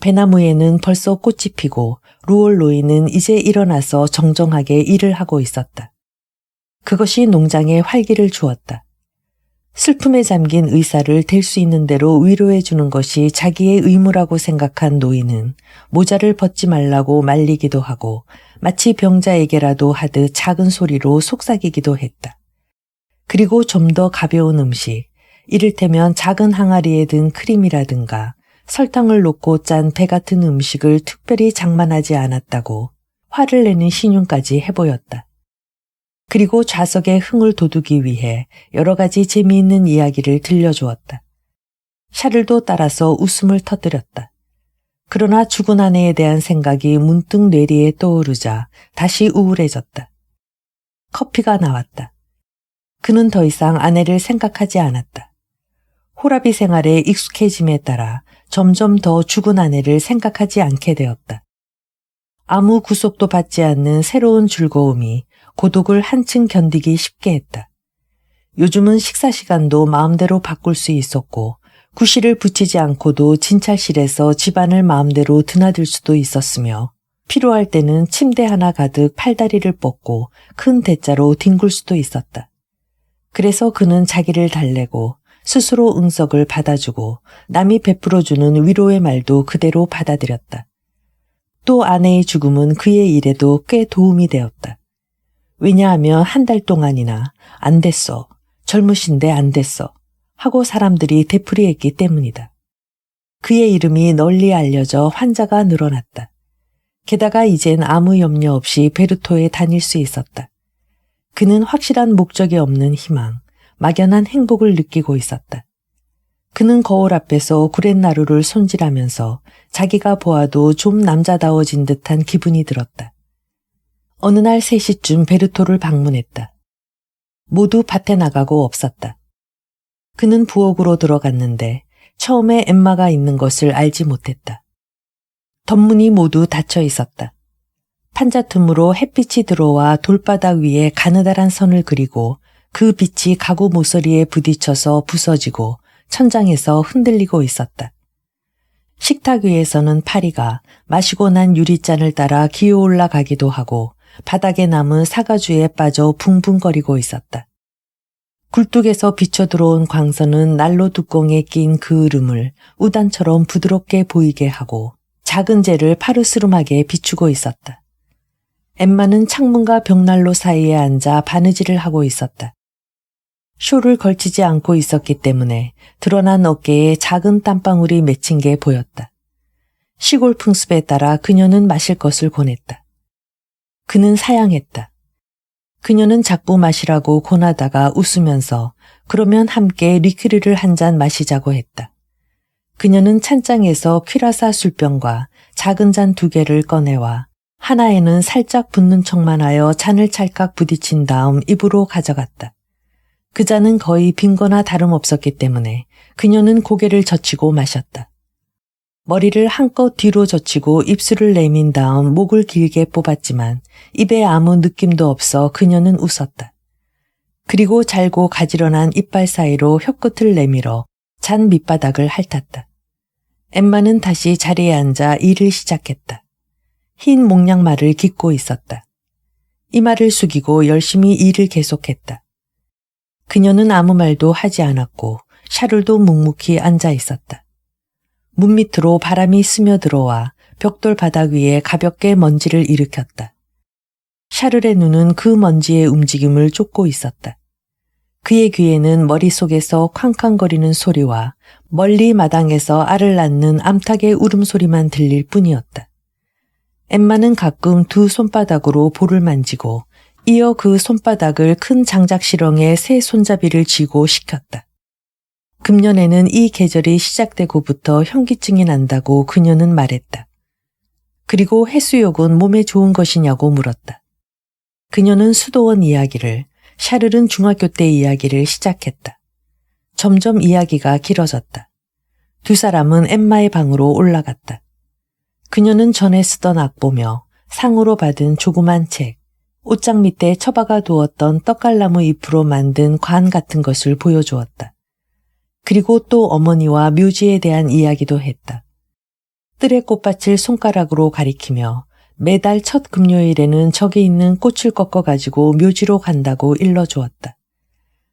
배나무에는 벌써 꽃이 피고 루올 노인은 이제 일어나서 정정하게 일을 하고 있었다. 그것이 농장에 활기를 주었다. 슬픔에 잠긴 의사를 될 수 있는 대로 위로해 주는 것이 자기의 의무라고 생각한 노인은 모자를 벗지 말라고 말리기도 하고 마치 병자에게라도 하듯 작은 소리로 속삭이기도 했다. 그리고 좀 더 가벼운 음식, 이를테면 작은 항아리에 든 크림이라든가 설탕을 놓고 짠 배 같은 음식을 특별히 장만하지 않았다고 화를 내는 신용까지 해보였다. 그리고 좌석에 흥을 돋우기 위해 여러 가지 재미있는 이야기를 들려주었다. 샤를도 따라서 웃음을 터뜨렸다. 그러나 죽은 아내에 대한 생각이 문득 뇌리에 떠오르자 다시 우울해졌다. 커피가 나왔다. 그는 더 이상 아내를 생각하지 않았다. 호라비 생활에 익숙해짐에 따라 점점 더 죽은 아내를 생각하지 않게 되었다. 아무 구속도 받지 않는 새로운 즐거움이 고독을 한층 견디기 쉽게 했다. 요즘은 식사 시간도 마음대로 바꿀 수 있었고 구실을 붙이지 않고도 진찰실에서 집안을 마음대로 드나들 수도 있었으며 필요할 때는 침대 하나 가득 팔다리를 뻗고 큰 대자로 뒹굴 수도 있었다. 그래서 그는 자기를 달래고 스스로 응석을 받아주고 남이 베풀어주는 위로의 말도 그대로 받아들였다. 또 아내의 죽음은 그의 일에도 꽤 도움이 되었다. 왜냐하면 한 달 동안이나 안 됐어, 젊으신데 안 됐어 하고 사람들이 되풀이했기 때문이다. 그의 이름이 널리 알려져 환자가 늘어났다. 게다가 이젠 아무 염려 없이 베르토에 다닐 수 있었다. 그는 확실한 목적이 없는 희망, 막연한 행복을 느끼고 있었다. 그는 거울 앞에서 구렛나루를 손질하면서 자기가 보아도 좀 남자다워진 듯한 기분이 들었다. 어느 날 3시쯤 베르토를 방문했다. 모두 밭에 나가고 없었다. 그는 부엌으로 들어갔는데 처음에 엠마가 있는 것을 알지 못했다. 덧문이 모두 닫혀 있었다. 판자 틈으로 햇빛이 들어와 돌바닥 위에 가느다란 선을 그리고 그 빛이 가구 모서리에 부딪혀서 부서지고 천장에서 흔들리고 있었다. 식탁 위에서는 파리가 마시고 난 유리잔을 따라 기어 올라가기도 하고 바닥에 남은 사과주에 빠져 붕붕거리고 있었다. 굴뚝에서 비쳐 들어온 광선은 난로 뚜껑에 낀 그을음을 우단처럼 부드럽게 보이게 하고 작은 재를 파르스름하게 비추고 있었다. 엠마는 창문과 벽난로 사이에 앉아 바느질을 하고 있었다. 쇼를 걸치지 않고 있었기 때문에 드러난 어깨에 작은 땀방울이 맺힌 게 보였다. 시골 풍습에 따라 그녀는 마실 것을 권했다. 그는 사양했다. 그녀는 자꾸 마시라고 권하다가 웃으면서 그러면 함께 리퀴르를 한 잔 마시자고 했다. 그녀는 찬장에서 퀴라사 술병과 작은 잔 2개를 꺼내와 하나에는 살짝 붓는 척만 하여 잔을 찰칵 부딪힌 다음 입으로 가져갔다. 그 잔은 거의 빈거나 다름없었기 때문에 그녀는 고개를 젖히고 마셨다. 머리를 한껏 뒤로 젖히고 입술을 내민 다음 목을 길게 뽑았지만 입에 아무 느낌도 없어 그녀는 웃었다. 그리고 잘고 가지런한 이빨 사이로 혀끝을 내밀어 잔 밑바닥을 핥았다. 엠마는 다시 자리에 앉아 일을 시작했다. 흰 목량말을 깃고 있었다. 이마를 숙이고 열심히 일을 계속했다. 그녀는 아무 말도 하지 않았고 샤를도 묵묵히 앉아 있었다. 문 밑으로 바람이 스며들어와 벽돌 바닥 위에 가볍게 먼지를 일으켰다. 샤를의 눈은 그 먼지의 움직임을 쫓고 있었다. 그의 귀에는 머릿속에서 쾅쾅거리는 소리와 멀리 마당에서 알을 낳는 암탉의 울음소리만 들릴 뿐이었다. 엠마는 가끔 2 손바닥으로 볼을 만지고 이어 그 손바닥을 큰 장작시렁에 새 손잡이를 쥐고 식혔다. 금년에는 이 계절이 시작되고부터 현기증이 난다고 그녀는 말했다. 그리고 해수욕은 몸에 좋은 것이냐고 물었다. 그녀는 수도원 이야기를, 샤를은 중학교 때 이야기를 시작했다. 점점 이야기가 길어졌다. 2 사람은 엠마의 방으로 올라갔다. 그녀는 전에 쓰던 악보며 상으로 받은 조그만 책, 옷장 밑에 처박아 두었던 떡갈나무 잎으로 만든 관 같은 것을 보여주었다. 그리고 또 어머니와 묘지에 대한 이야기도 했다. 뜰에 꽃밭을 손가락으로 가리키며 매달 첫 금요일에는 저기 있는 꽃을 꺾어가지고 묘지로 간다고 일러주었다.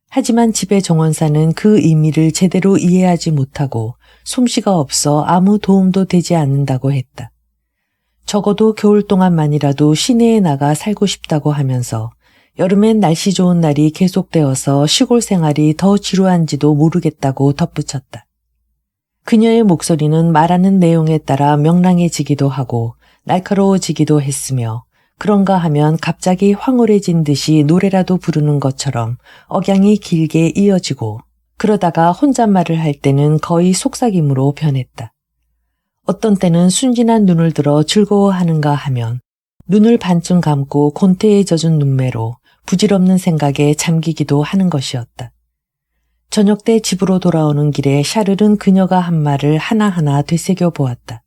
하지만 집의 정원사는 그 의미를 제대로 이해하지 못하고 솜씨가 없어 아무 도움도 되지 않는다고 했다. 적어도 겨울 동안만이라도 시내에 나가 살고 싶다고 하면서 여름엔 날씨 좋은 날이 계속되어서 시골 생활이 더 지루한지도 모르겠다고 덧붙였다. 그녀의 목소리는 말하는 내용에 따라 명랑해지기도 하고 날카로워지기도 했으며 그런가 하면 갑자기 황홀해진 듯이 노래라도 부르는 것처럼 억양이 길게 이어지고 그러다가 혼잣말을 할 때는 거의 속삭임으로 변했다. 어떤 때는 순진한 눈을 들어 즐거워하는가 하면 눈을 반쯤 감고 곤태에 젖은 눈매로 부질없는 생각에 잠기기도 하는 것이었다. 저녁 때 집으로 돌아오는 길에 샤를은 그녀가 한 말을 하나하나 되새겨 보았다.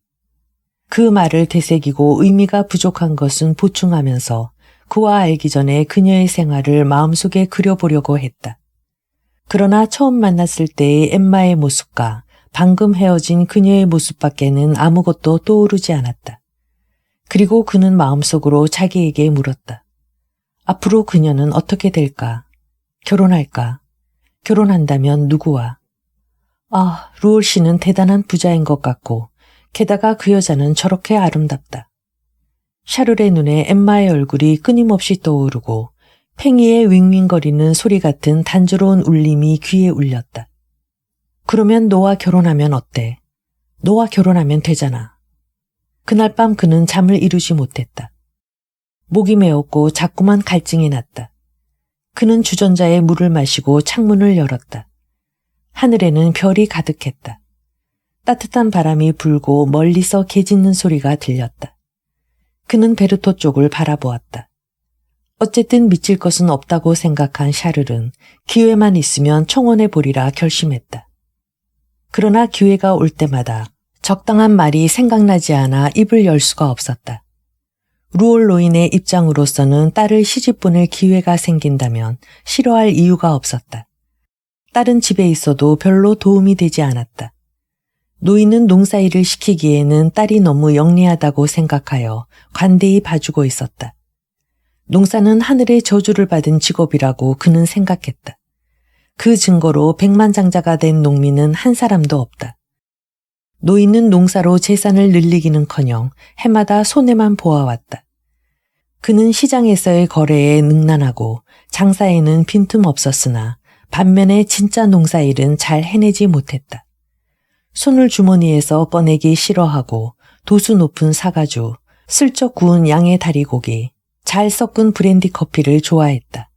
그 말을 되새기고 의미가 부족한 것은 보충하면서 그와 알기 전에 그녀의 생활을 마음속에 그려보려고 했다. 그러나 처음 만났을 때의 엠마의 모습과 방금 헤어진 그녀의 모습밖에는 아무것도 떠오르지 않았다. 그리고 그는 마음속으로 자기에게 물었다. 앞으로 그녀는 어떻게 될까? 결혼할까? 결혼한다면 누구와? 아, 루올 씨는 대단한 부자인 것 같고 게다가 그 여자는 저렇게 아름답다. 샤를의 눈에 엠마의 얼굴이 끊임없이 떠오르고 팽이의 윙윙거리는 소리 같은 단조로운 울림이 귀에 울렸다. 그러면 너와 결혼하면 어때? 너와 결혼하면 되잖아. 그날 밤 그는 잠을 이루지 못했다. 목이 메었고 자꾸만 갈증이 났다. 그는 주전자에 물을 마시고 창문을 열었다. 하늘에는 별이 가득했다. 따뜻한 바람이 불고 멀리서 개 짖는 소리가 들렸다. 그는 베르토 쪽을 바라보았다. 어쨌든 미칠 것은 없다고 생각한 샤를은 기회만 있으면 청혼해 보리라 결심했다. 그러나 기회가 올 때마다 적당한 말이 생각나지 않아 입을 열 수가 없었다. 루올 로인의 입장으로서는 딸을 시집 보낼 기회가 생긴다면 싫어할 이유가 없었다. 딸은 집에 있어도 별로 도움이 되지 않았다. 노인은 농사일을 시키기에는 딸이 너무 영리하다고 생각하여 관대히 봐주고 있었다. 농사는 하늘의 저주를 받은 직업이라고 그는 생각했다. 그 증거로 백만장자가 된 농민은 한 사람도 없다. 노인은 농사로 재산을 늘리기는커녕 해마다 손해만 보아왔다. 그는 시장에서의 거래에 능란하고 장사에는 빈틈없었으나 반면에 진짜 농사일은 잘 해내지 못했다. 손을 주머니에서 꺼내기 싫어하고 도수 높은 사가주, 슬쩍 구운 양의 다리고기, 잘 섞은 브랜디 커피를 좋아했다.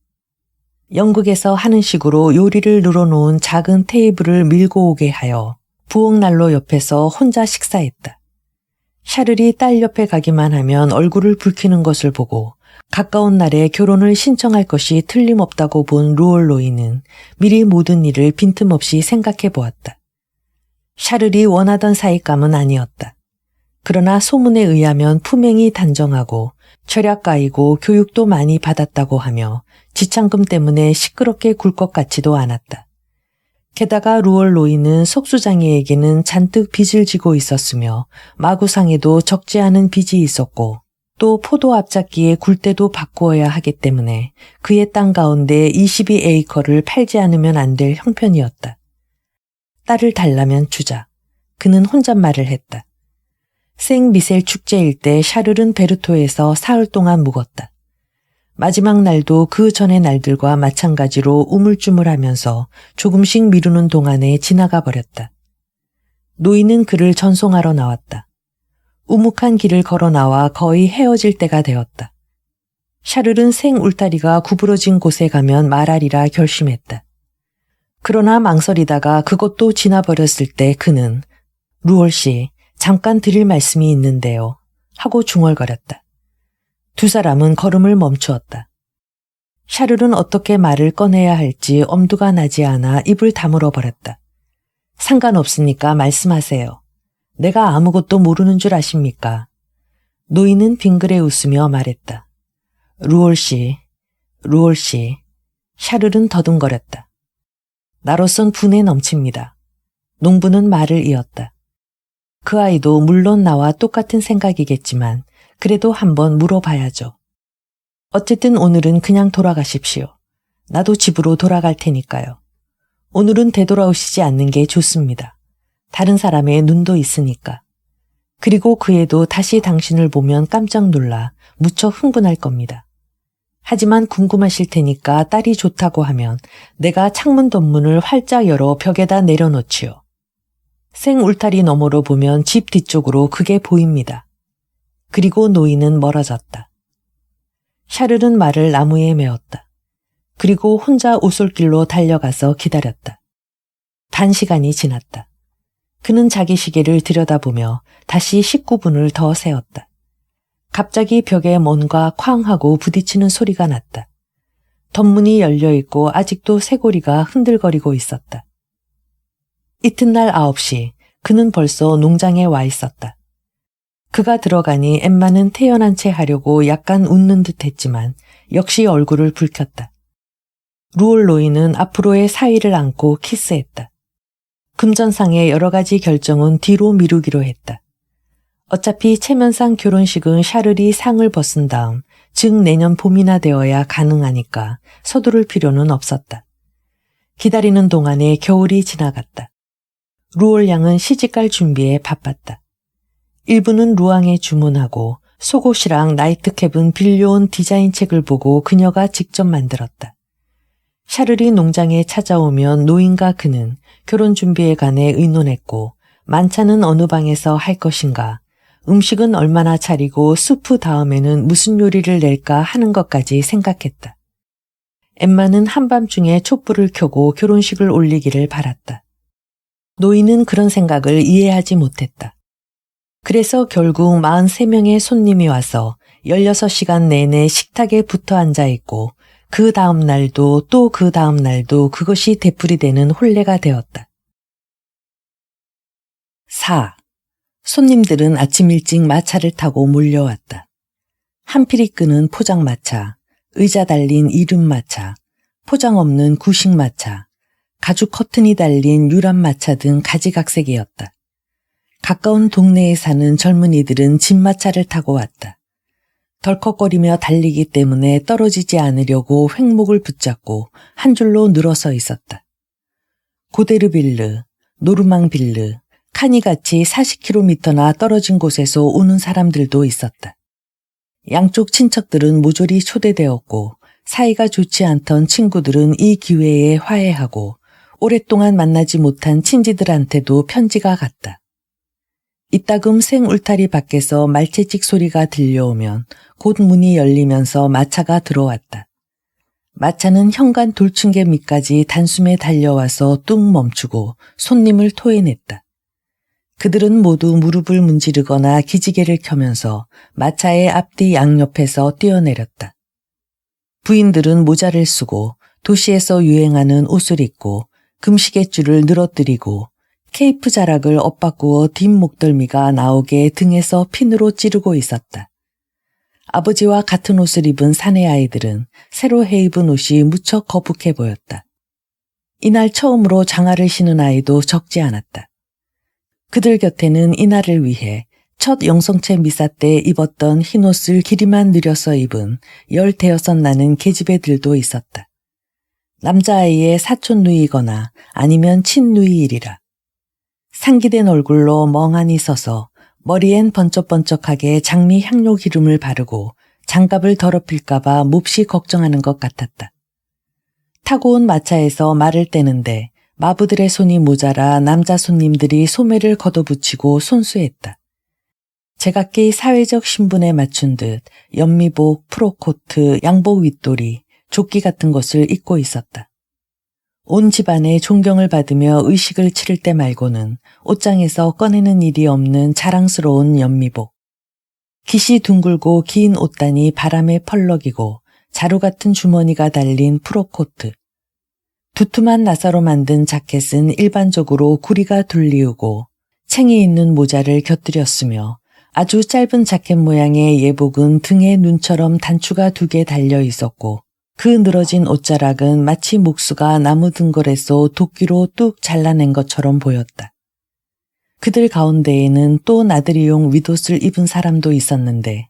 영국에서 하는 식으로 요리를 늘어놓은 작은 테이블을 밀고 오게 하여 부엌난로 옆에서 혼자 식사했다. 샤를이 딸 옆에 가기만 하면 얼굴을 붉히는 것을 보고 가까운 날에 결혼을 신청할 것이 틀림없다고 본 루올 로이는 미리 모든 일을 빈틈없이 생각해 보았다. 샤를이 원하던 사익감은 아니었다. 그러나 소문에 의하면 품행이 단정하고 철학가이고 교육도 많이 받았다고 하며 지창금 때문에 시끄럽게 굴 것 같지도 않았다. 게다가 루올 로이는 석수장애에게는 잔뜩 빚을 지고 있었으며 마구상에도 적지 않은 빚이 있었고 또 포도 앞잡기에 굴대도 바꾸어야 하기 때문에 그의 땅 가운데 22에이커를 팔지 않으면 안 될 형편이었다. 딸을 달라면 주자. 그는 혼잣말을 했다. 생미셀 축제일 때 샤를은 베르토에서 사흘 동안 묵었다. 마지막 날도 그 전의 날들과 마찬가지로 우물쭈물하면서 조금씩 미루는 동안에 지나가 버렸다. 노인은 그를 전송하러 나왔다. 우묵한 길을 걸어 나와 거의 헤어질 때가 되었다. 샤를은 생 울타리가 구부러진 곳에 가면 말하리라 결심했다. 그러나 망설이다가 그것도 지나버렸을 때 그는 루올 씨, 잠깐 드릴 말씀이 있는데요. 하고 중얼거렸다. 두 사람은 걸음을 멈추었다. 샤를은 어떻게 말을 꺼내야 할지 엄두가 나지 않아 입을 다물어 버렸다. 상관없으니까 말씀하세요. 내가 아무것도 모르는 줄 아십니까? 노인은 빙그레 웃으며 말했다. 루올 씨. 샤를은 더듬거렸다. 나로선 분에 넘칩니다. 농부는 말을 이었다. 그 아이도 물론 나와 똑같은 생각이겠지만 그래도 한번 물어봐야죠. 어쨌든 오늘은 그냥 돌아가십시오. 나도 집으로 돌아갈 테니까요. 오늘은 되돌아오시지 않는 게 좋습니다. 다른 사람의 눈도 있으니까. 그리고 그 애도 다시 당신을 보면 깜짝 놀라 무척 흥분할 겁니다. 하지만 궁금하실 테니까 딸이 좋다고 하면 내가 창문 덧문을 활짝 열어 벽에다 내려놓지요. 생 울타리 너머로 보면 집 뒤쪽으로 그게 보입니다. 그리고 노인은 멀어졌다. 샤를은 말을 나무에 메었다. 그리고 혼자 오솔길로 달려가서 기다렸다. 단시간이 지났다. 그는 자기 시계를 들여다보며 다시 19분을 더 세었다. 갑자기 벽에 뭔가 쾅 하고 부딪히는 소리가 났다. 덧문이 열려있고 아직도 쇠고리가 흔들거리고 있었다. 이튿날 9시 그는 벌써 농장에 와 있었다. 그가 들어가니 엠마는 태연한 채 하려고 약간 웃는 듯 했지만 역시 얼굴을 붉혔다. 루올로이는 앞으로의 사위를 안고 키스했다. 금전상의 여러 가지 결정은 뒤로 미루기로 했다. 어차피 체면상 결혼식은 샤를이 상을 벗은 다음, 즉 내년 봄이나 되어야 가능하니까 서두를 필요는 없었다. 기다리는 동안에 겨울이 지나갔다. 루올 양은 시집갈 준비에 바빴다. 일부는 루앙에 주문하고 속옷이랑 나이트캡은 빌려온 디자인 책을 보고 그녀가 직접 만들었다. 샤를이 농장에 찾아오면 노인과 그는 결혼 준비에 관해 의논했고 만찬은 어느 방에서 할 것인가, 음식은 얼마나 차리고 수프 다음에는 무슨 요리를 낼까 하는 것까지 생각했다. 엠마는 한밤중에 촛불을 켜고 결혼식을 올리기를 바랐다. 노인은 그런 생각을 이해하지 못했다. 그래서 결국 43명의 손님이 와서 16시간 내내 식탁에 붙어 앉아 있고 그 다음 날도 또 그 다음 날도 그것이 되풀이되는 혼례가 되었다. 4. 손님들은 아침 일찍 마차를 타고 몰려왔다. 한필이 끄는 포장마차, 의자 달린 이름마차, 포장 없는 구식마차, 가죽 커튼이 달린 유람마차 등 가지각색이었다. 가까운 동네에 사는 젊은이들은 집마차를 타고 왔다. 덜컥거리며 달리기 때문에 떨어지지 않으려고 횡목을 붙잡고 한 줄로 늘어서 있었다. 고데르빌르, 노르망빌르, 카니같이 40km나 떨어진 곳에서 오는 사람들도 있었다. 양쪽 친척들은 모조리 초대되었고 사이가 좋지 않던 친구들은 이 기회에 화해하고 오랫동안 만나지 못한 친지들한테도 편지가 갔다. 이따금 생울타리 밖에서 말채찍 소리가 들려오면 곧 문이 열리면서 마차가 들어왔다. 마차는 현관 돌층계 밑까지 단숨에 달려와서 뚝 멈추고 손님을 토해냈다. 그들은 모두 무릎을 문지르거나 기지개를 켜면서 마차의 앞뒤 양옆에서 뛰어내렸다. 부인들은 모자를 쓰고 도시에서 유행하는 옷을 입고 금시계줄을 늘어뜨리고 케이프 자락을 엇바꾸어 뒷목덜미가 나오게 등에서 핀으로 찌르고 있었다. 아버지와 같은 옷을 입은 사내 아이들은 새로 해입은 옷이 무척 거북해 보였다. 이날 처음으로 장화를 신은 아이도 적지 않았다. 그들 곁에는 이날을 위해 첫 영성체 미사 때 입었던 흰옷을 길이만 늘여서 입은 15 나는 계집애들도 있었다. 남자아이의 사촌 누이거나 아니면 친누이이리라. 상기된 얼굴로 멍하니 서서 머리엔 번쩍번쩍하게 장미 향료 기름을 바르고 장갑을 더럽힐까봐 몹시 걱정하는 것 같았다. 타고 온 마차에서 말을 떼는데 마부들의 손이 모자라 남자 손님들이 소매를 걷어붙이고 손수했다. 제각기 사회적 신분에 맞춘 듯 연미복, 프로코트, 양복 윗돌이, 조끼 같은 것을 입고 있었다. 온 집안의 존경을 받으며 의식을 치를 때 말고는 옷장에서 꺼내는 일이 없는 자랑스러운 연미복. 깃이 둥글고 긴 옷단이 바람에 펄럭이고 자루 같은 주머니가 달린 프로코트. 두툼한 나사로 만든 자켓은 일반적으로 구리가 둘리우고 챙이 있는 모자를 곁들였으며 아주 짧은 자켓 모양의 예복은 등에 눈처럼 단추가 2개 달려 있었고 그 늘어진 옷자락은 마치 목수가 나무 등걸에서 도끼로 뚝 잘라낸 것처럼 보였다. 그들 가운데에는 또 나들이용 윗옷을 입은 사람도 있었는데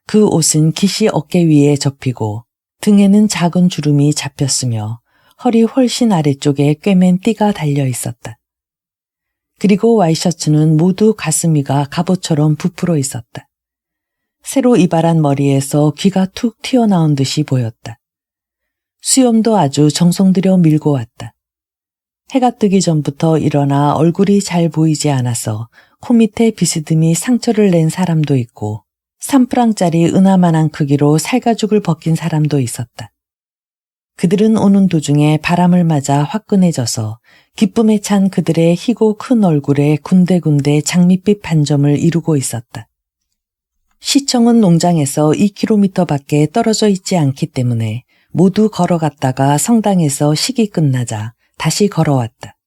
그 옷은 깃이 어깨 위에 접히고 등에는 작은 주름이 잡혔으며 허리 훨씬 아래쪽에 꿰맨 띠가 달려 있었다. 그리고 와이셔츠는 모두 가슴이가 갑옷처럼 부풀어 있었다. 새로 이발한 머리에서 귀가 툭 튀어나온 듯이 보였다. 수염도 아주 정성 들여 밀고 왔다. 해가 뜨기 전부터 일어나 얼굴이 잘 보이지 않아서 코 밑에 비스듬히 상처를 낸 사람도 있고 3프랑짜리 은하만한 크기로 살가죽을 벗긴 사람도 있었다. 그들은 오는 도중에 바람을 맞아 화끈해져서 기쁨에 찬 그들의 희고 큰 얼굴에 군데군데 장밋빛 반점을 이루고 있었다. 시청은 농장에서 2km밖에 떨어져 있지 않기 때문에 모두 걸어갔다가 성당에서 식이 끝나자 다시 걸어왔다.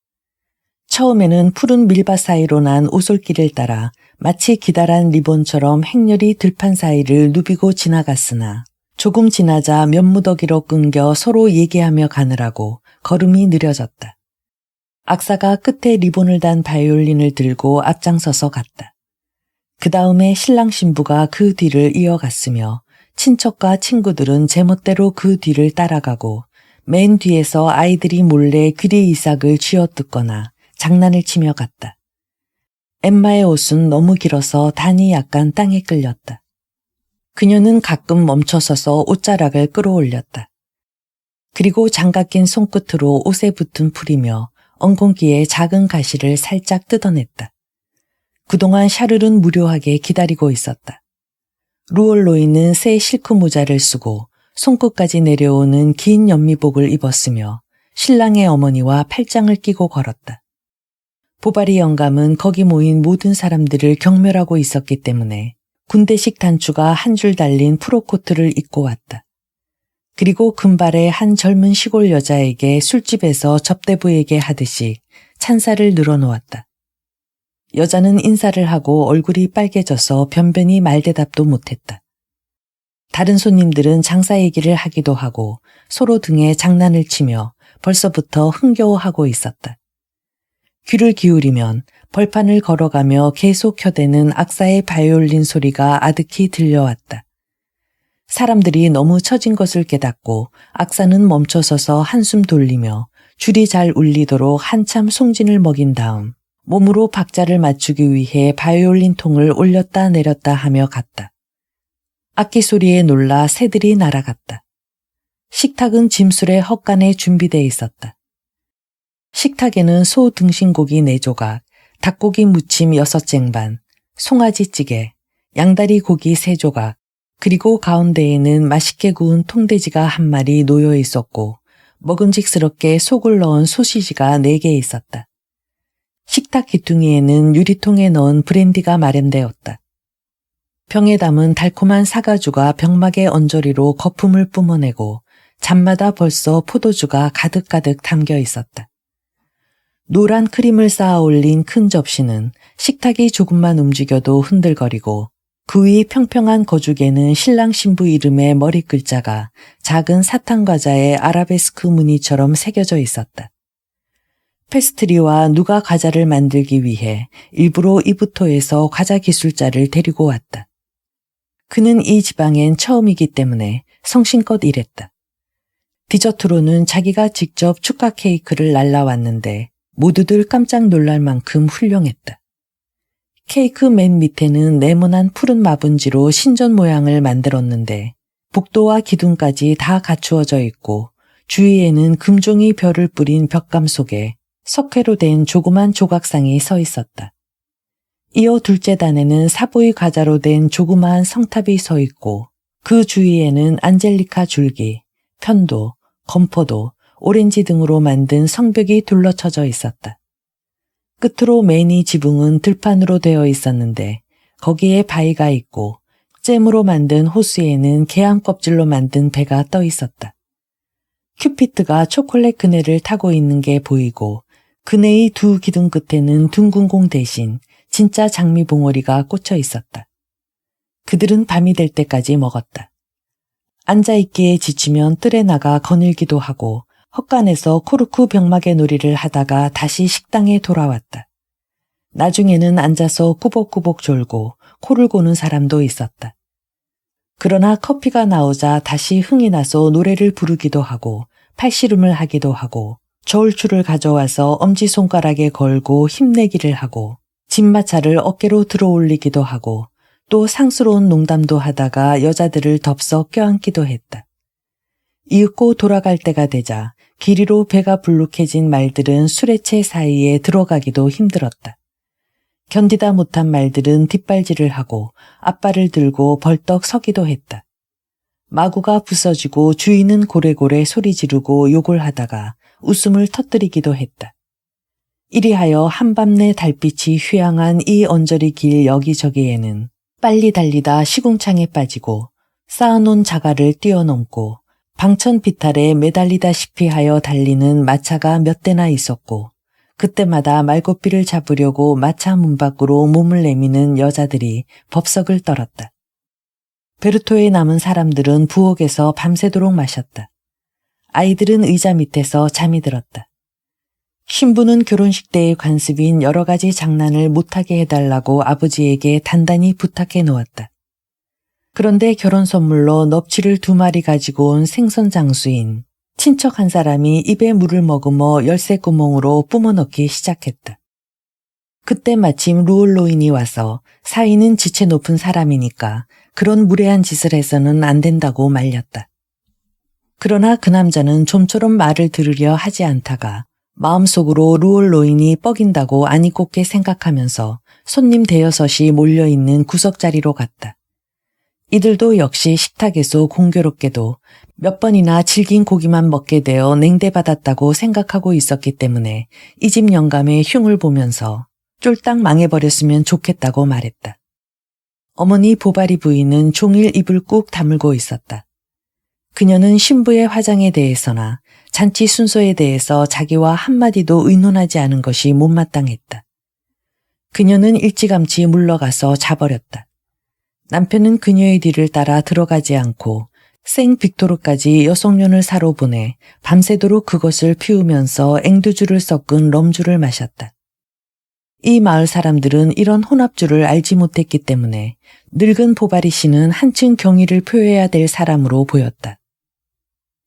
처음에는 푸른 밀밭 사이로 난 오솔길을 따라 마치 기다란 리본처럼 행렬이 들판 사이를 누비고 지나갔으나 조금 지나자 면무더기로 끊겨 서로 얘기하며 가느라고 걸음이 느려졌다. 악사가 끝에 리본을 단 바이올린을 들고 앞장서서 갔다. 그 다음에 신랑 신부가 그 뒤를 이어갔으며 친척과 친구들은 제멋대로 그 뒤를 따라가고 맨 뒤에서 아이들이 몰래 귀리 이삭을 쥐어뜯거나 장난을 치며 갔다. 엠마의 옷은 너무 길어서 단이 약간 땅에 끌렸다. 그녀는 가끔 멈춰서서 옷자락을 끌어올렸다. 그리고 장갑 낀 손끝으로 옷에 붙은 풀이며 엉겅퀴에 작은 가시를 살짝 뜯어냈다. 그동안 샤를은 무료하게 기다리고 있었다. 루올로이는 새 실크 모자를 쓰고 손끝까지 내려오는 긴 연미복을 입었으며 신랑의 어머니와 팔짱을 끼고 걸었다. 보바리 영감은 거기 모인 모든 사람들을 경멸하고 있었기 때문에 군대식 단추가 한 줄 달린 프로코트를 입고 왔다. 그리고 금발의 한 젊은 시골 여자에게 술집에서 접대부에게 하듯이 찬사를 늘어놓았다. 여자는 인사를 하고 얼굴이 빨개져서 변변히 말대답도 못했다. 다른 손님들은 장사 얘기를 하기도 하고 서로 등에 장난을 치며 벌써부터 흥겨워하고 있었다. 귀를 기울이면 벌판을 걸어가며 계속 켜대는 악사의 바이올린 소리가 아득히 들려왔다. 사람들이 너무 처진 것을 깨닫고 악사는 멈춰서서 한숨 돌리며 줄이 잘 울리도록 한참 송진을 먹인 다음 몸으로 박자를 맞추기 위해 바이올린 통을 올렸다 내렸다 하며 갔다. 악기 소리에 놀라 새들이 날아갔다. 식탁은 짐술의 헛간에 준비되어 있었다. 식탁에는 소 등심고기 4조각, 닭고기 무침 6쟁반, 송아지찌개, 양다리 고기 3조각, 그리고 가운데에는 맛있게 구운 통돼지가 1마리 놓여 있었고 먹음직스럽게 속을 넣은 소시지가 4개 있었다. 식탁 기퉁이에는 유리통에 넣은 브랜디가 마련되었다. 병에 담은 달콤한 사과주가 병막의 언저리로 거품을 뿜어내고 잔마다 벌써 포도주가 가득가득 담겨 있었다. 노란 크림을 쌓아 올린 큰 접시는 식탁이 조금만 움직여도 흔들거리고 그 위 평평한 거죽에는 신랑 신부 이름의 머리 글자가 작은 사탕과자의 아라베스크 무늬처럼 새겨져 있었다. 페스트리와 누가 과자를 만들기 위해 일부러 이부토에서 과자 기술자를 데리고 왔다. 그는 이 지방엔 처음이기 때문에 성심껏 일했다. 디저트로는 자기가 직접 축하 케이크를 날라왔는데 모두들 깜짝 놀랄 만큼 훌륭했다. 케이크 맨 밑에는 네모난 푸른 마분지로 신전 모양을 만들었는데 복도와 기둥까지 다 갖추어져 있고 주위에는 금종이 별을 뿌린 벽감 속에 석회로 된 조그만 조각상이 서 있었다. 이어 둘째 단에는 사보이 과자로 된 조그마한 성탑이 서 있고 그 주위에는 안젤리카 줄기, 편도, 건포도, 오렌지 등으로 만든 성벽이 둘러쳐져 있었다. 끝으로 매니 지붕은 들판으로 되어 있었는데 거기에 바위가 있고 잼으로 만든 호수에는 개암 껍질로 만든 배가 떠 있었다. 큐피트가 초콜릿 그네를 타고 있는 게 보이고 그네의 두 기둥 끝에는 둥근 공 대신 진짜 장미 봉오리가 꽂혀 있었다. 그들은 밤이 될 때까지 먹었다. 앉아있기에 지치면 뜰에 나가 거닐기도 하고 헛간에서 코르크 병막의 놀이를 하다가 다시 식당에 돌아왔다. 나중에는 앉아서 꾸벅꾸벅 졸고 코를 고는 사람도 있었다. 그러나 커피가 나오자 다시 흥이 나서 노래를 부르기도 하고 팔씨름을 하기도 하고 저울추를 가져와서 엄지손가락에 걸고 힘내기를 하고 진마차를 어깨로 들어올리기도 하고 또 상스러운 농담도 하다가 여자들을 덥석 껴안기도 했다. 이윽고 돌아갈 때가 되자 길이로 배가 불룩해진 말들은 수레체 사이에 들어가기도 힘들었다. 견디다 못한 말들은 뒷발질을 하고 앞발을 들고 벌떡 서기도 했다. 마구가 부서지고 주인은 고래고래 소리 지르고 욕을 하다가 웃음을 터뜨리기도 했다. 이리하여 한밤내 달빛이 휘황한 이 언저리 길 여기저기에는 빨리 달리다 시궁창에 빠지고 쌓아놓은 자갈을 뛰어넘고 방천 비탈에 매달리다시피 하여 달리는 마차가 몇 대나 있었고 그때마다 말고삐를 잡으려고 마차 문 밖으로 몸을 내미는 여자들이 법석을 떨었다. 베르토에 남은 사람들은 부엌에서 밤새도록 마셨다. 아이들은 의자 밑에서 잠이 들었다. 신부는 결혼식 때의 관습인 여러 가지 장난을 못하게 해달라고 아버지에게 단단히 부탁해 놓았다. 그런데 결혼 선물로 넙치를 2마리 가지고 온 생선 장수인 친척 한 사람이 입에 물을 머금어 열쇠구멍으로 뿜어넣기 시작했다. 그때 마침 루올로인이 와서 사위는 지체 높은 사람이니까 그런 무례한 짓을 해서는 안 된다고 말렸다. 그러나 그 남자는 좀처럼 말을 들으려 하지 않다가 마음속으로 루올로인이 뻐긴다고 아니 곱게 생각하면서 손님 대여섯이 몰려있는 구석자리로 갔다. 이들도 역시 식탁에서 공교롭게도 몇 번이나 질긴 고기만 먹게 되어 냉대받았다고 생각하고 있었기 때문에 이 집 영감의 흉을 보면서 쫄딱 망해버렸으면 좋겠다고 말했다. 어머니 보바리 부인은 종일 입을 꾹 다물고 있었다. 그녀는 신부의 화장에 대해서나 잔치 순서에 대해서 자기와 한마디도 의논하지 않은 것이 못마땅했다. 그녀는 일찌감치 물러가서 자버렸다. 남편은 그녀의 뒤를 따라 들어가지 않고 생빅토르까지 여성년을 사러 보내 밤새도록 그것을 피우면서 앵두주를 섞은 럼주를 마셨다. 이 마을 사람들은 이런 혼합주를 알지 못했기 때문에 늙은 보바리 씨는 한층 경의를 표해야 될 사람으로 보였다.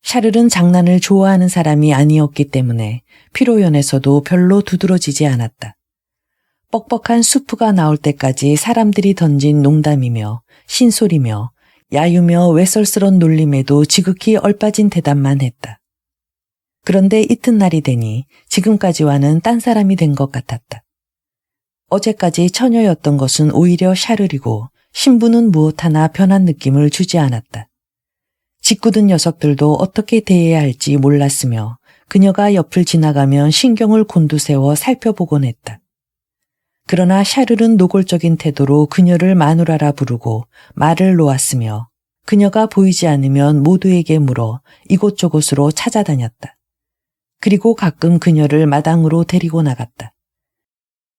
샤를은 장난을 좋아하는 사람이 아니었기 때문에 피로연에서도 별로 두드러지지 않았다. 뻑뻑한 수프가 나올 때까지 사람들이 던진 농담이며 신소리며 야유며 외설스런 놀림에도 지극히 얼빠진 대답만 했다. 그런데 이튿날이 되니 지금까지와는 딴 사람이 된 것 같았다. 어제까지 처녀였던 것은 오히려 샤를이고 신부는 무엇 하나 변한 느낌을 주지 않았다. 짓궂은 녀석들도 어떻게 대해야 할지 몰랐으며 그녀가 옆을 지나가면 신경을 곤두세워 살펴보곤 했다. 그러나 샤를은 노골적인 태도로 그녀를 마누라라 부르고 말을 놓았으며 그녀가 보이지 않으면 모두에게 물어 이곳저곳으로 찾아다녔다. 그리고 가끔 그녀를 마당으로 데리고 나갔다.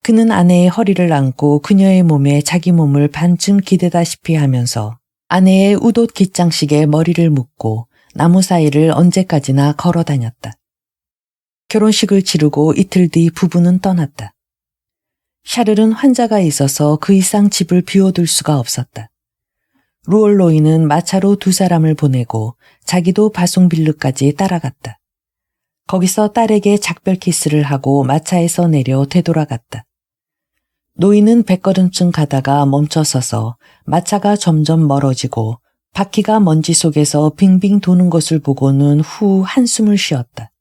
그는 아내의 허리를 안고 그녀의 몸에 자기 몸을 반쯤 기대다시피 하면서 아내의 우옷 깃장식에 머리를 묶고 나무 사이를 언제까지나 걸어 다녔다. 결혼식을 치르고 이틀 뒤 부부는 떠났다. 샤를은 환자가 있어서 그 이상 집을 비워둘 수가 없었다. 루올로이는 마차로 2사람을 보내고 자기도 바송빌르까지 따라갔다. 거기서 딸에게 작별 키스를 하고 마차에서 내려 되돌아갔다. 노인은 100걸음쯤 가다가 멈춰서서 마차가 점점 멀어지고 바퀴가 먼지 속에서 빙빙 도는 것을 보고는 후 한숨을 쉬었다.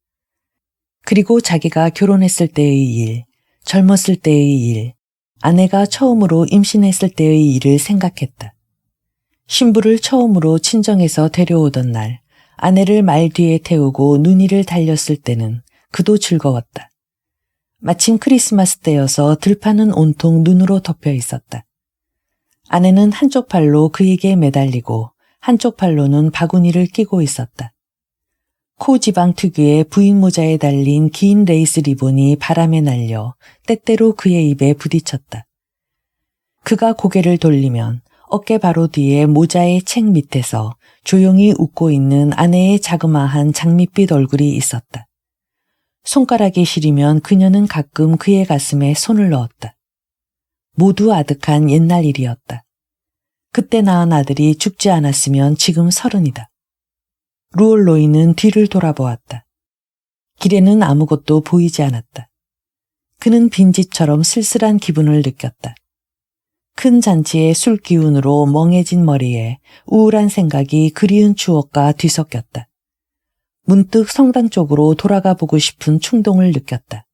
그리고 자기가 결혼했을 때의 일, 젊었을 때의 일, 아내가 처음으로 임신했을 때의 일을 생각했다. 신부를 처음으로 친정에서 데려오던 날, 아내를 말 뒤에 태우고 눈이를 달렸을 때는 그도 즐거웠다. 마침 크리스마스 때여서 들판은 온통 눈으로 덮여 있었다. 아내는 한쪽 팔로 그에게 매달리고 한쪽 팔로는 바구니를 끼고 있었다. 코 지방 특유의 부인 모자에 달린 긴 레이스 리본이 바람에 날려 때때로 그의 입에 부딪혔다. 그가 고개를 돌리면 어깨 바로 뒤에 모자의 책 밑에서 조용히 웃고 있는 아내의 자그마한 장밋빛 얼굴이 있었다. 손가락이 시리면 그녀는 가끔 그의 가슴에 손을 넣었다. 모두 아득한 옛날 일이었다. 그때 낳은 아들이 죽지 않았으면 지금 30이다. 루올로이는 뒤를 돌아보았다. 길에는 아무것도 보이지 않았다. 그는 빈집처럼 쓸쓸한 기분을 느꼈다. 큰 잔치의 술 기운으로 멍해진 머리에 우울한 생각이 그리운 추억과 뒤섞였다. 문득 성당 쪽으로 돌아가 보고 싶은 충동을 느꼈다.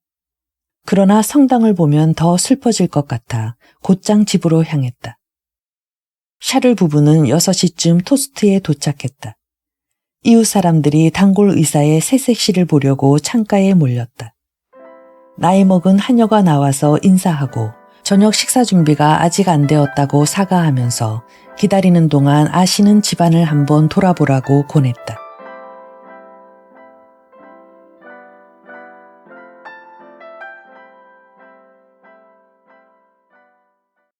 그러나 성당을 보면 더 슬퍼질 것 같아 곧장 집으로 향했다. 샤를 부부는 6시쯤 토스트에 도착했다. 이웃 사람들이 단골 의사의 새색시를 보려고 창가에 몰렸다. 나이 먹은 하녀가 나와서 인사하고 저녁 식사 준비가 아직 안 되었다고 사과하면서 기다리는 동안 아시는 집안을 한번 돌아보라고 권했다.